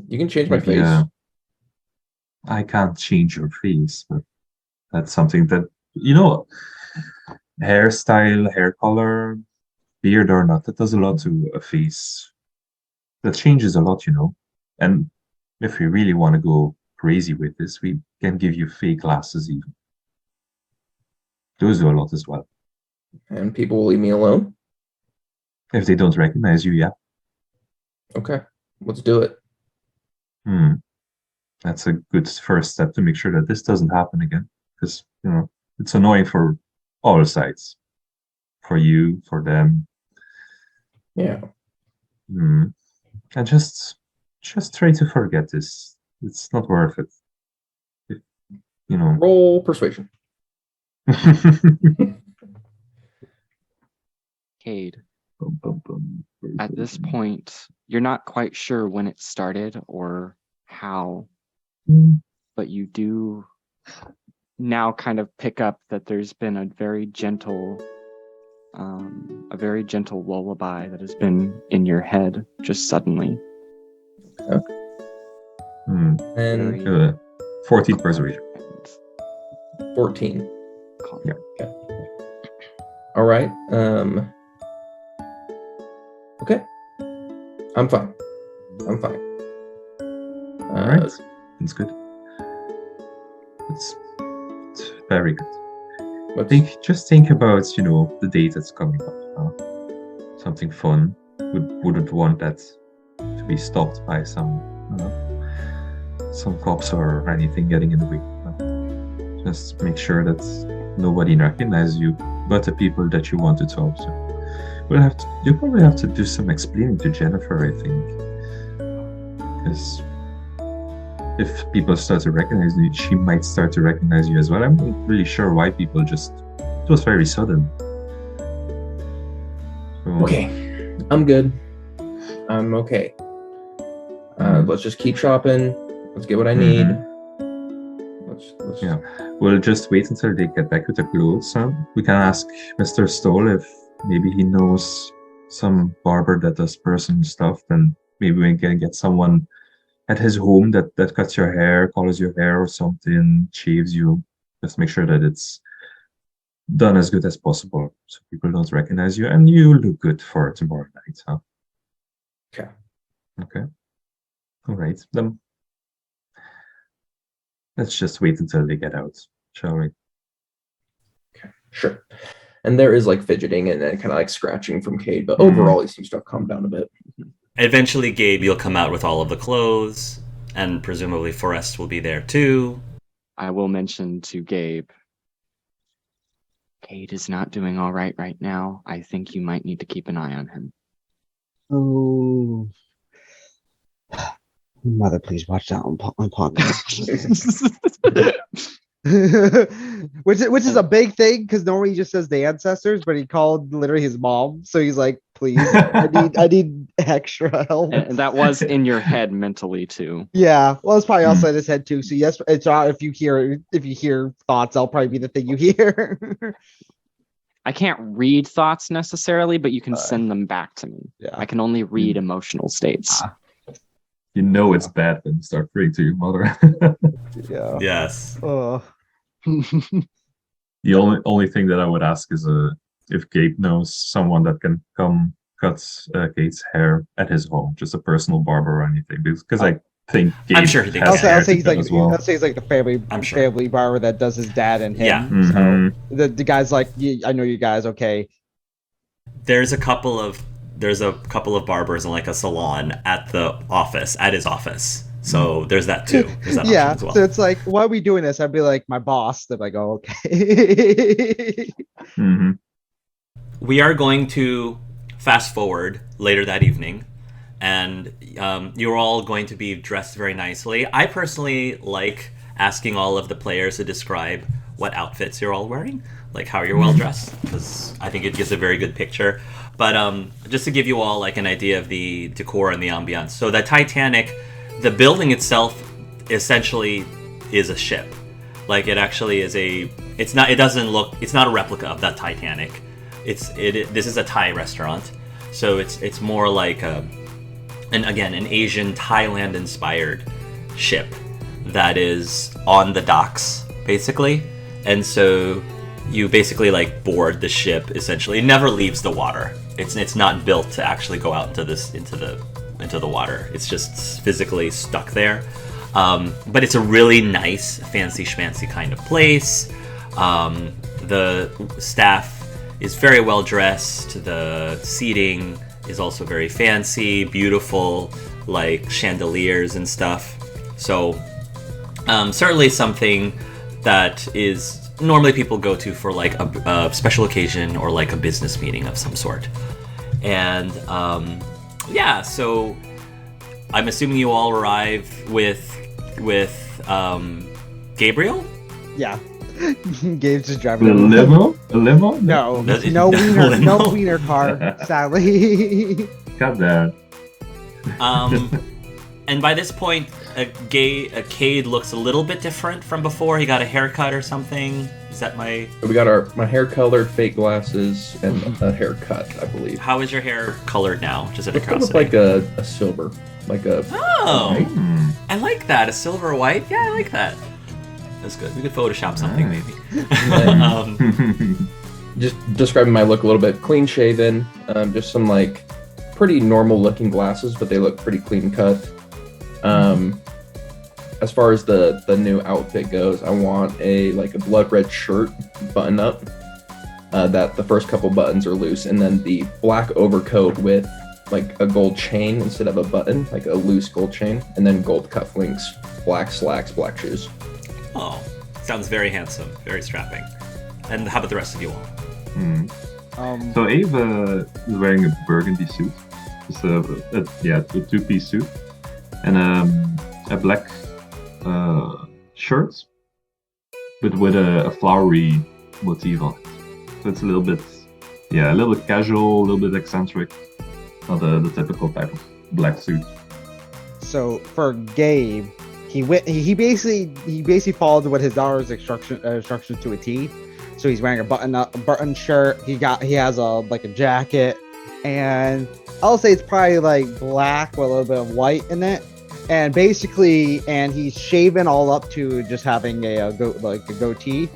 you can change my Maybe, face. I can't change your face, but that's something that, you know, hairstyle, hair color, beard or not, that does a lot to a face. That changes a lot, you know. And if we really want to go crazy with this, we can give you fake glasses even. Those do a lot as well. And people will leave me alone. If they don't recognize you, yeah. Okay, let's do it. That's a good first step to make sure that this doesn't happen again. Because, you know, it's annoying for all sides. For you, for them. Yeah. And just try to forget this. It's not worth it. You know. Roll persuasion. Cade, at this point, you're not quite sure when it started or how, but you do now kind of pick up that there's been a very gentle lullaby that has been in your head just suddenly. And Very 14 persuasion. 14. calm. Yeah. Okay. All right. Okay. I'm fine. All right. That's good. It's very good. Just think about, you know, the date that's coming up. Something fun. Wouldn't want that to be stopped by some cops or anything getting in the way. Just make sure that nobody recognizes you but the people that you want to talk to. You'll probably have to do some explaining to Jennifer, I think. Because if people start to recognize you, she might start to recognize you as well. I'm not really sure why people just. It was very sudden. So, Okay, I'm good. I'm okay. Let's just keep shopping. Let's get what I need. Let's Yeah. We'll just wait until they get back with the clothes. Huh? We can ask Mr. Stoll if maybe he knows some barber that does personal stuff. Then maybe we can get someone at his home that cuts your hair, colors your hair or something, shaves you. Just make sure that it's done as good as possible so people don't recognize you and you look good for tomorrow night. Huh? Okay. Okay. All right. Then let's just wait until they get out, shall we? Okay. Sure. And there is like fidgeting and then kind of like scratching from Cade, but overall he seems to have calmed down a bit. Eventually, Gabe, you'll come out with all of the clothes, and presumably Forrest will be there too. I will mention to Gabe, Cade is not doing all right now. I think you might need to keep an eye on him. Oh. Mother, please watch that on podcast. which is a big thing because normally he just says the ancestors, but he called literally his mom. So he's like, "Please, I need extra help." And that was in your head mentally too. Yeah, well, it's probably also in his head too. So yes, it's if you hear thoughts, that'll probably be the thing you hear. I can't read thoughts necessarily, but you can send them back to me. Yeah, I can only read emotional states. You know it's bad when you start praying to your mother. Yeah. Yes. Oh. The only thing that I would ask is if Gabe knows someone that can come cut Gabe's hair at his home, just a personal barber or anything, because I think Gabe I'm sure he thinks has that. I'll hair say to he's cut like as well. I'll say he's like the family barber that does his dad and him. Yeah. Mhm. So the guy's like, I know you guys. Okay. There's a couple of barbers in like a salon at his office. So there's that too. There's that Yeah. option as well. So it's like, why are we doing this? I'd be like, my boss. They're like, oh, okay. Mm-hmm. We are going to fast forward later that evening, and you're all going to be dressed very nicely. I personally like asking all of the players to describe what outfits you're all wearing, like how you're well dressed, because I think it gives a very good picture. But just to give you all like an idea of the decor and the ambiance. So the Titanic, the building itself essentially is a ship. Like it actually is it's not a replica of that Titanic. This is a Thai restaurant. So it's more like an Asian Thailand inspired ship that is on the docks basically. And so you basically like board the ship essentially. It never leaves the water. It's not built to actually go out into the water. It's just physically stuck there. But it's a really nice, fancy schmancy kind of place. The staff is very well dressed. The seating is also very fancy, beautiful, like chandeliers and stuff. So certainly something that is normally people go to for like a special occasion or like a business meeting of some sort. And so I'm assuming you all arrive with Gabriel? Yeah. Gabe's just driving. A limo? No No wiener, limo. no wiener car, sadly. Got that. And by this point, Cade looks a little bit different from before. He got a haircut or something. Is that my... We got my hair colored, fake glasses, and a haircut, I believe. How is your hair colored now? Just out of It's kind of curiosity. like a silver. Like a... Oh! Hmm. I like that. A silver white? Yeah, I like that. That's good. We could Photoshop something, maybe. Just describing my look a little bit. Clean shaven. Just some like pretty normal looking glasses, but they look pretty clean cut. As far as the new outfit goes, I want a blood red shirt button up. That the first couple buttons are loose, and then the black overcoat with like a gold chain instead of a button, like a loose gold chain, and then gold cufflinks, black slacks, black shoes. Oh, sounds very handsome, very strapping. And how about the rest of you all? So Ava is wearing a burgundy suit, just a two-piece suit, and a black shirt, but with a flowery motif on it. So it's a little bit casual, a little bit eccentric, not the typical type of black suit. So for Gabe, he basically followed what his daughter's instructions to a T. So he's wearing a button shirt. He has a jacket, and I'll say it's probably like black with a little bit of white in it. And he's shaven all up to just having a goatee.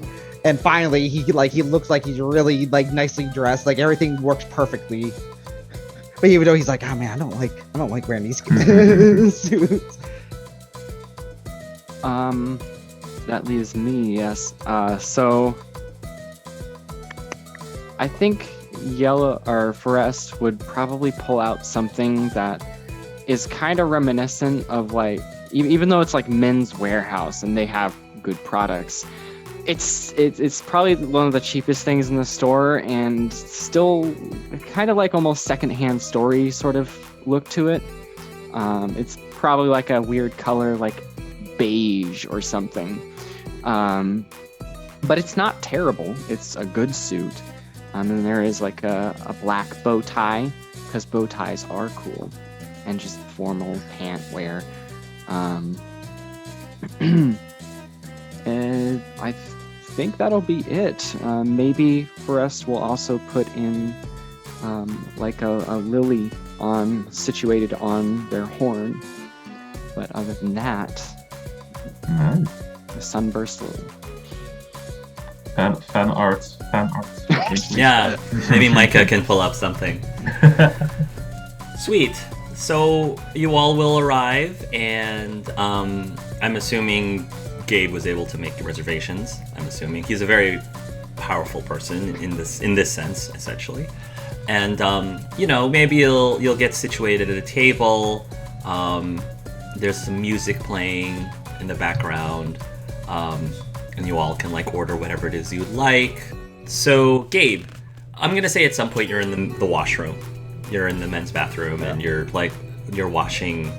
And finally, he looks like he's really nicely dressed. Like everything works perfectly. But even though he's like, oh man, I don't like wearing these suits. That leaves me, yes. So I think Yellow or Forest would probably pull out something that is kind of reminiscent of even though it's like Men's Warehouse and they have good products, it's probably one of the cheapest things in the store and still kind of like almost secondhand story sort of look to it. It's probably like a weird color like beige or something. But it's not terrible. It's a good suit. And there is like a black bow tie, because bow ties are cool, and just formal pant wear. And I think that'll be it. Maybe Forest will also put in like a lily situated on their horn. But other than that, the sunburst lily. Fan art. Yeah, maybe Micah can pull up something. Sweet. So you all will arrive, and I'm assuming Gabe was able to make the reservations. I'm assuming he's a very powerful person in this sense, essentially. And maybe you'll get situated at a table. There's some music playing in the background, and you all can like order whatever it is you'd like. So Gabe, I'm gonna say at some point you're in the washroom. You're in the men's bathroom, and you're washing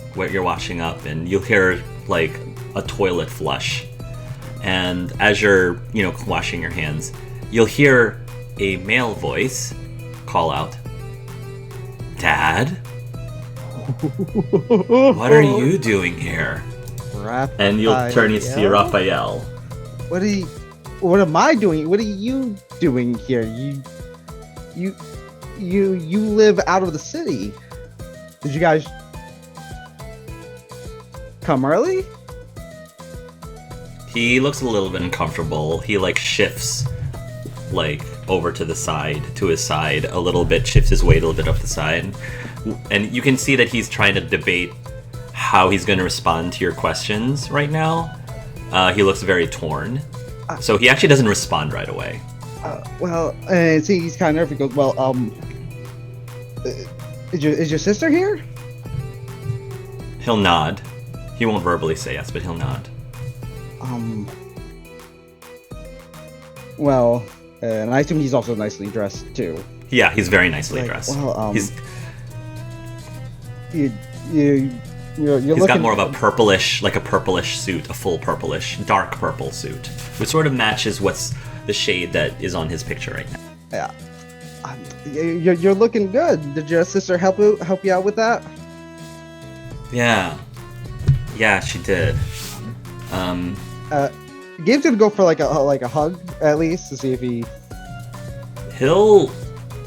up, and you'll hear like a toilet flush. And as you're washing your hands, you'll hear a male voice call out, "Dad, what are you doing here?" And you'll turn to see Raphael. What am I doing? What are you doing here? You live out of the city. Did you guys come early? He looks a little bit uncomfortable. He shifts over to his side a little bit, shifts his weight a little bit up the side. And you can see that he's trying to debate how he's going to respond to your questions right now. He looks very torn. So he actually doesn't respond right away. See, he's kind of nervous. He goes, well, is your sister here? He'll nod. He won't verbally say yes, but he'll nod. And I assume he's also nicely dressed too. Yeah, he's very nicely dressed. He's got more of a purplish suit, a full dark purple suit, which sort of matches what's the shade that is on his picture right now. Yeah, you're looking good. Did your sister help you out with that? Yeah, she did. Gabe's gonna go for like a hug at least to see if he'll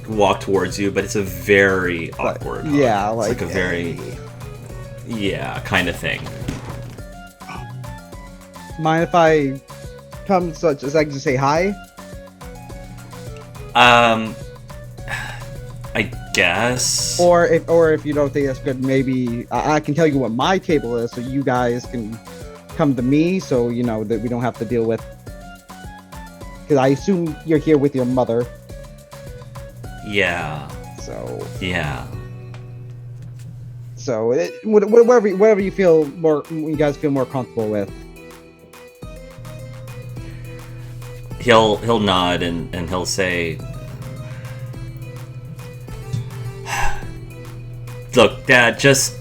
walk towards you, but it's a very awkward hug. Yeah, it's like a very kind of thing. Mind if I come such as I can just say hi? I guess. Or if you don't think that's good, maybe I can tell you what my table is, so you guys can come to me, so that we don't have to deal with. Because I assume you're here with your mother. Yeah. So. Yeah. So whatever you feel you guys feel more comfortable with. He'll nod and he'll say, "Look, Dad, just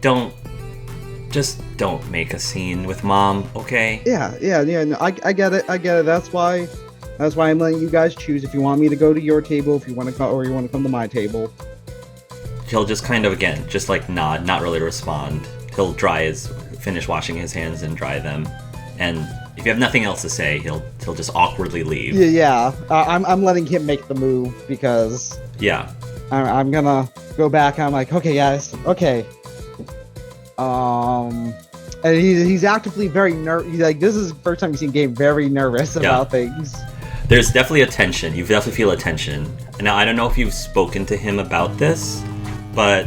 don't don't make a scene with Mom, okay? Yeah. No, I get it. That's why I'm letting you guys choose if you want me to go to your table, if you want to come, or you want to come to my table. He'll just kind of, again, just like nod, not really respond. He'll finish washing his hands and dry them. And if you have nothing else to say, he'll just awkwardly leave. Yeah. I'm letting him make the move because Yeah. I'm gonna go back. And I'm like, okay, guys, okay. And he's actively very nervous. Like, this is the first time you've seen Gabe very nervous about things. There's definitely a tension. You definitely feel a tension. Now, I don't know if you've spoken to him about this, but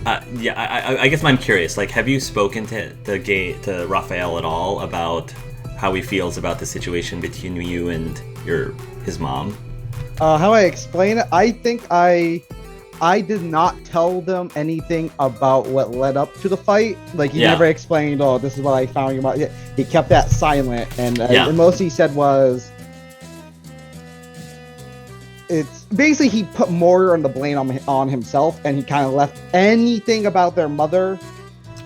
I guess I'm curious. Like, have you spoken to Raphael at all about how he feels about the situation between you and his mom? How I explain it, I think I did not tell them anything about what led up to the fight. Like, he never explained, oh, this is what I found about. He kept that silent, and the most he said was, it's basically he put more on the blame on himself, and he kind of left anything about their mother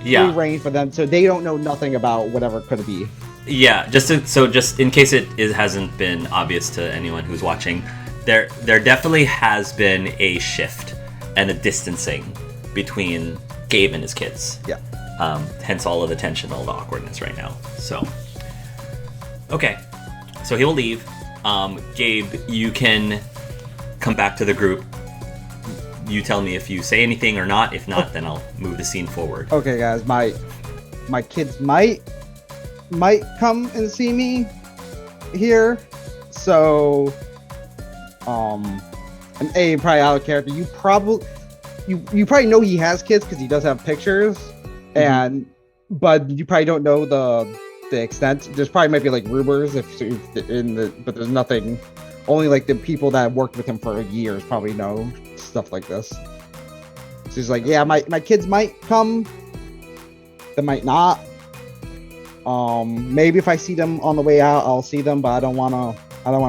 free reign for them, so they don't know nothing about whatever it could be. Yeah, just in case it hasn't been obvious to anyone who's watching, there definitely has been a shift and a distancing between Gabe and his kids. Yeah. Hence all of the tension, all the awkwardness right now. So, okay. So he'll leave. Gabe, you can come back to the group. You tell me if you say anything or not. If not, then I'll move the scene forward. Okay, guys, my kids might come and see me here. So, and probably out of character. You probably know he has kids because he does have pictures, but you probably don't know the extent. There's probably might be like rumors but there's nothing. Only like the people that have worked with him for years probably know stuff like this. So he's like, yeah, my kids might come. They might not. Maybe if I see them on the way out, I'll see them, but I don't wanna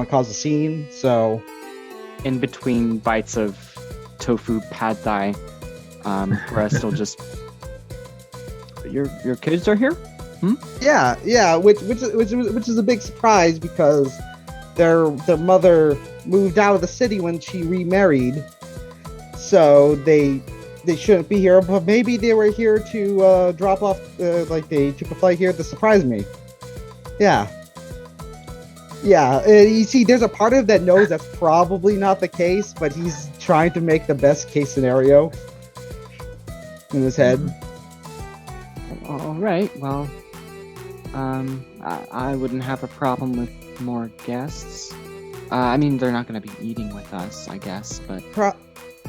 cause a scene. So, in between bites of tofu pad thai, Brest will just, your kids are here? Yeah, which is a big surprise because their mother moved out of the city when she remarried, so they shouldn't be here. But maybe they were here to drop off, like they took a flight here to surprise me. Yeah. You see, there's a part of him that knows that's probably not the case, but he's trying to make the best case scenario in his head. All right. Well, I wouldn't have a problem with more guests. I mean, they're not going to be eating with us, I guess, but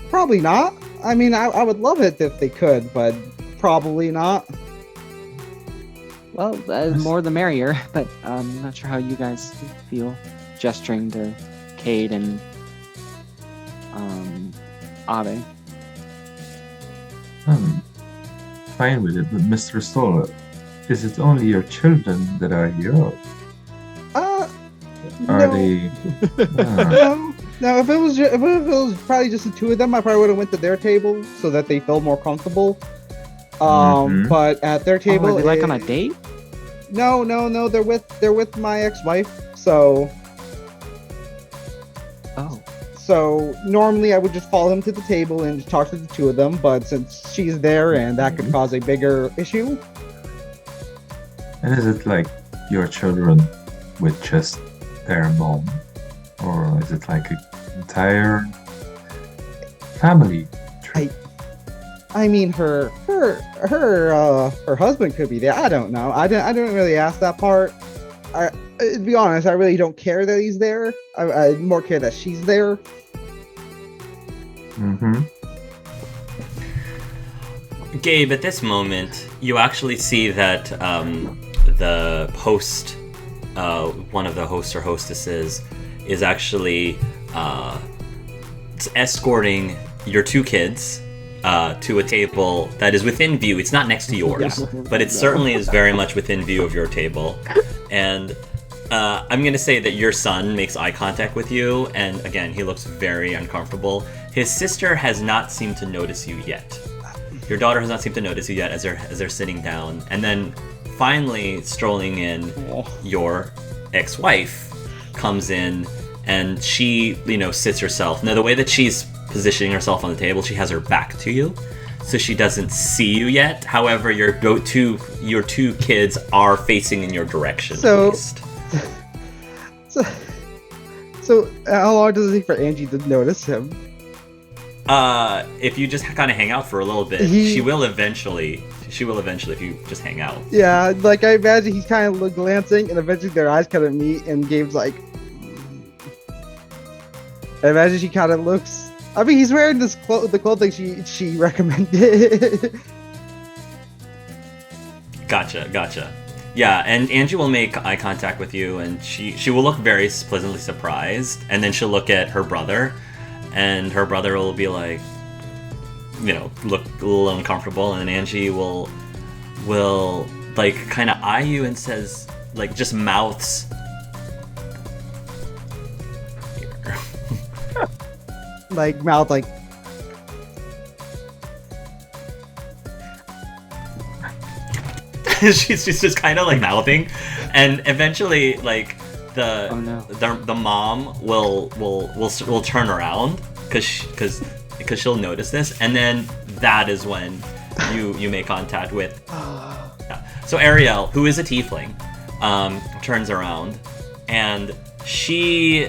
probably not. I mean, I would love it if they could, but probably not. Well, more the merrier, but I'm not sure how you guys feel. Gesturing to Cade and Abe. Fine with it, but Mr. Stoller, is it only your children that are here? Are No. they? No, if it was probably just the two of them, I probably would have went to their table so that they felt more comfortable. But at their table, are they like on a date? No, they're with my ex-wife. So normally I would just follow them to the table and just talk to the two of them, but since she's there and that could cause a bigger issue. And is it like your children with just their mom, or is it like an entire family trip? I mean, her husband could be there. I don't know. I didn't really ask that part. To be honest, I really don't care that he's there. I more care that she's there. Gabe, at this moment, you actually see that the host, one of the hosts or hostesses, is actually escorting your two kids to a table that is within view. It's not next to yours, but it certainly is very much within view of your table. And I'm going to say that your son makes eye contact with you, and again, he looks very uncomfortable. His sister has not seemed to notice you yet. Your daughter has not seemed to notice you yet as they're sitting down, and then finally strolling in, your ex-wife comes in, and she, sits herself. Now, the way that she's positioning herself on the table, she has her back to you, so she doesn't see you yet. However, your two kids are facing in your direction. So- at least. So how long does it take for Angie to notice him? If you just kind of hang out for a little bit, she will eventually. She will eventually if you just hang out. Yeah, like I imagine he's kind of glancing, and eventually their eyes kind of meet, and Gabe's like, I imagine she kind of looks. I mean, he's wearing this the clothing she recommended. Gotcha. Yeah, and Angie will make eye contact with you, and she will look very pleasantly surprised, and then she'll look at her brother, and her brother will be like, look a little uncomfortable, and then Angie will like kind of eye you and says, like, just mouths. Like mouth, like. she's just kind of like mouthing, and eventually, like, the mom will turn around because she'll notice this, and then that is when you make contact with. Yeah. So Ariel, who is a tiefling, turns around, and she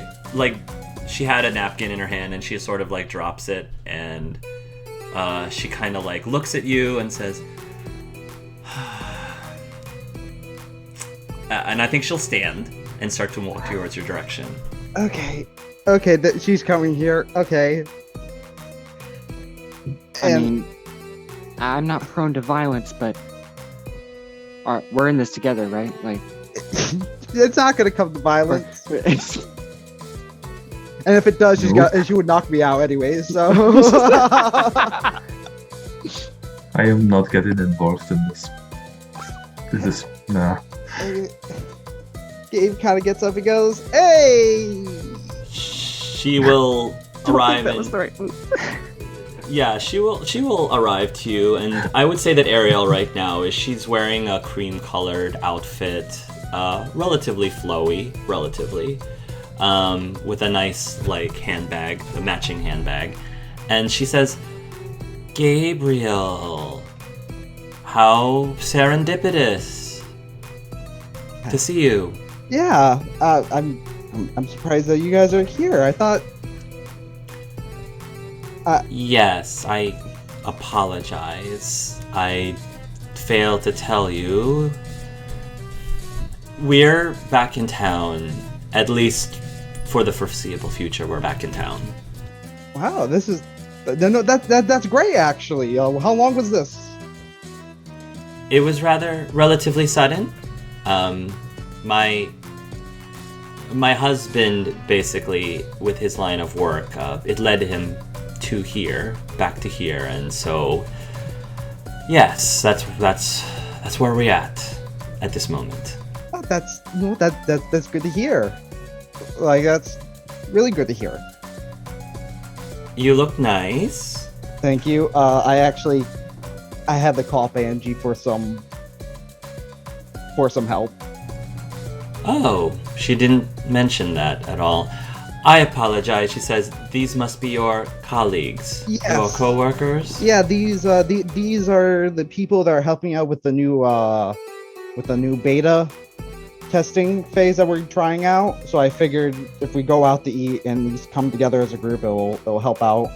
had a napkin in her hand, and she sort of like drops it, and she kind of like looks at you and says. And I think she'll stand and start to walk towards your direction. Okay, she's coming here. Okay. I mean, I'm not prone to violence, but we're in this together, right? Like, it's not gonna come to violence. And if it does, she would knock me out anyway. So I am not getting involved in this. This is nah. Gabe kind of gets up and goes, "Hey!" She will arrive. That was the right move. Yeah, she will arrive to you, and I would say that Ariel right now she's wearing a cream-colored outfit, relatively flowy, with a nice like handbag, a matching handbag, and she says, "Gabriel, how serendipitous to see you." Yeah, I'm surprised that you guys are here. I thought. Yes, I apologize. I failed to tell you. We're back in town, at least for the foreseeable future. We're back in town. Wow, this is no, that's great actually. How long was this? It was relatively sudden. My husband, basically, with his line of work, it led him back to here, and so yes, that's where we're at this moment. Oh, that's good to hear. Like, that's really good to hear. You look nice. Thank you. I had to call up Angie for some help. Oh, she didn't mention that at all. I apologize. She says these must be your colleagues, Yes. your co-workers. Yeah, these are the people that are helping out with the new beta testing phase that we're trying out. So I figured if we go out to eat and just come together as a group, it'll help out.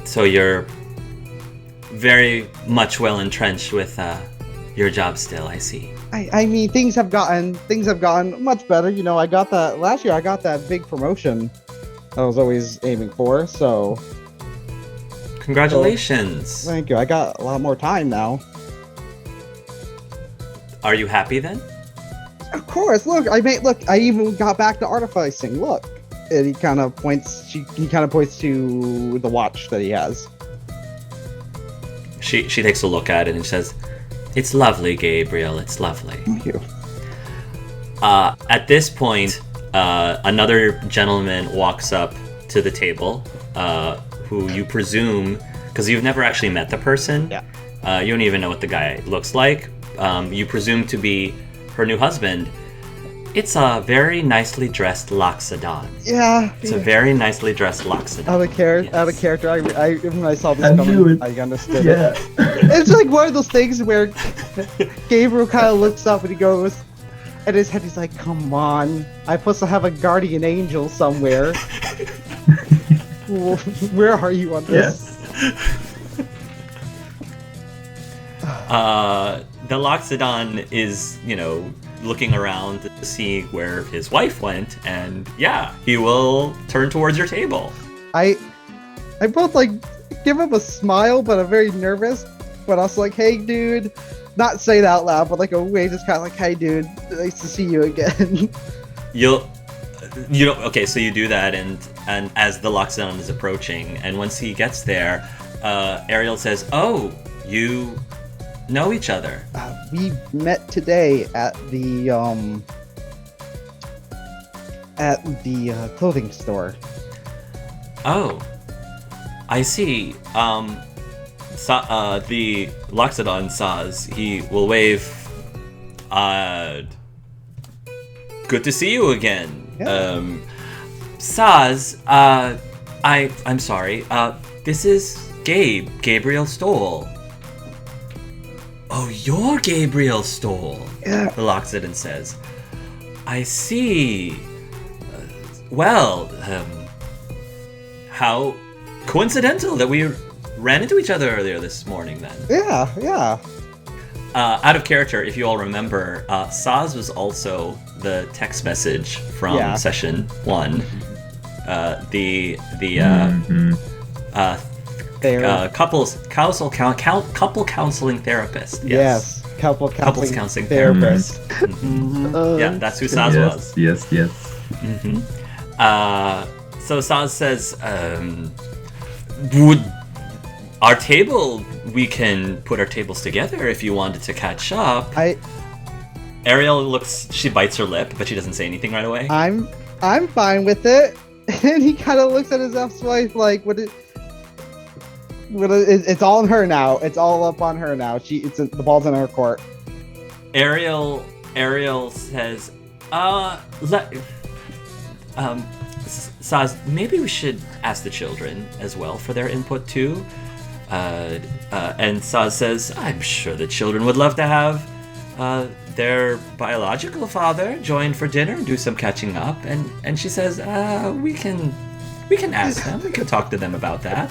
So you're very much well entrenched with your job still, I see. I mean, things have gotten much better. I got that last year. I got that big promotion I was always aiming for. So congratulations. Thank you. I got a lot more time now. Are you happy then? Of course. Look, I even got back to artificing. Look, and he kind of points. He kind of points to the watch that he has. She takes a look at it and says, "It's lovely, Gabriel. It's lovely." Thank you. At this point, another gentleman walks up to the table, who you presume because you've never actually met the person. Yeah. You don't even know what the guy looks like. You presume to be her new husband. It's a very nicely dressed Loxodon. Yeah. It's a very nicely dressed Loxodon. Out of character. I when I saw this I knew coming, it. I understood Yeah. it. It's like one of those things where Gabriel kind of looks up and he goes, in his head he's like, "Come on, I'm supposed to have a guardian angel somewhere. Where are you on this?" The Loxodon is, looking around to see where his wife went, and yeah, he will turn towards your table. I both like give him a smile, but I'm very nervous. But also like, "Hey, dude," not say that out loud, but like a way, just kind of like, "Hey, dude, nice to see you again." Okay, so you do that, and as the Loxodon is approaching, and once he gets there, Ariel says, "Oh, you know each other." We met today at the clothing store. Oh, I see. The Loxodon saws. He will wave. Good to see you again. Yeah. Saz, I'm sorry. This is Gabriel Stoll. Oh, you're Gabriel Stoll. Yeah. The Loxodon says. I see. Well, how coincidental that we ran into each other earlier this morning then. Yeah. Out of character, if you all remember, Saz was also the text message from session 1. Couple counseling therapist. Yes. Couples counseling therapist. Yeah, that's who Saz was. Yes. Mm-hmm. So Saz says, would our table, we can put our tables together if you wanted to catch up. Ariel looks, she bites her lip, but she doesn't say anything right away. I'm fine with it. And he kind of looks at his ex-wife like, it's all on her now. It's all up on her now. The ball's in her court. Ariel says, Saz, maybe we should ask the children as well for their input too. And Saz says, I'm sure the children would love to have their biological father join for dinner and do some catching up. And she says, we can ask them. We can talk to them about that.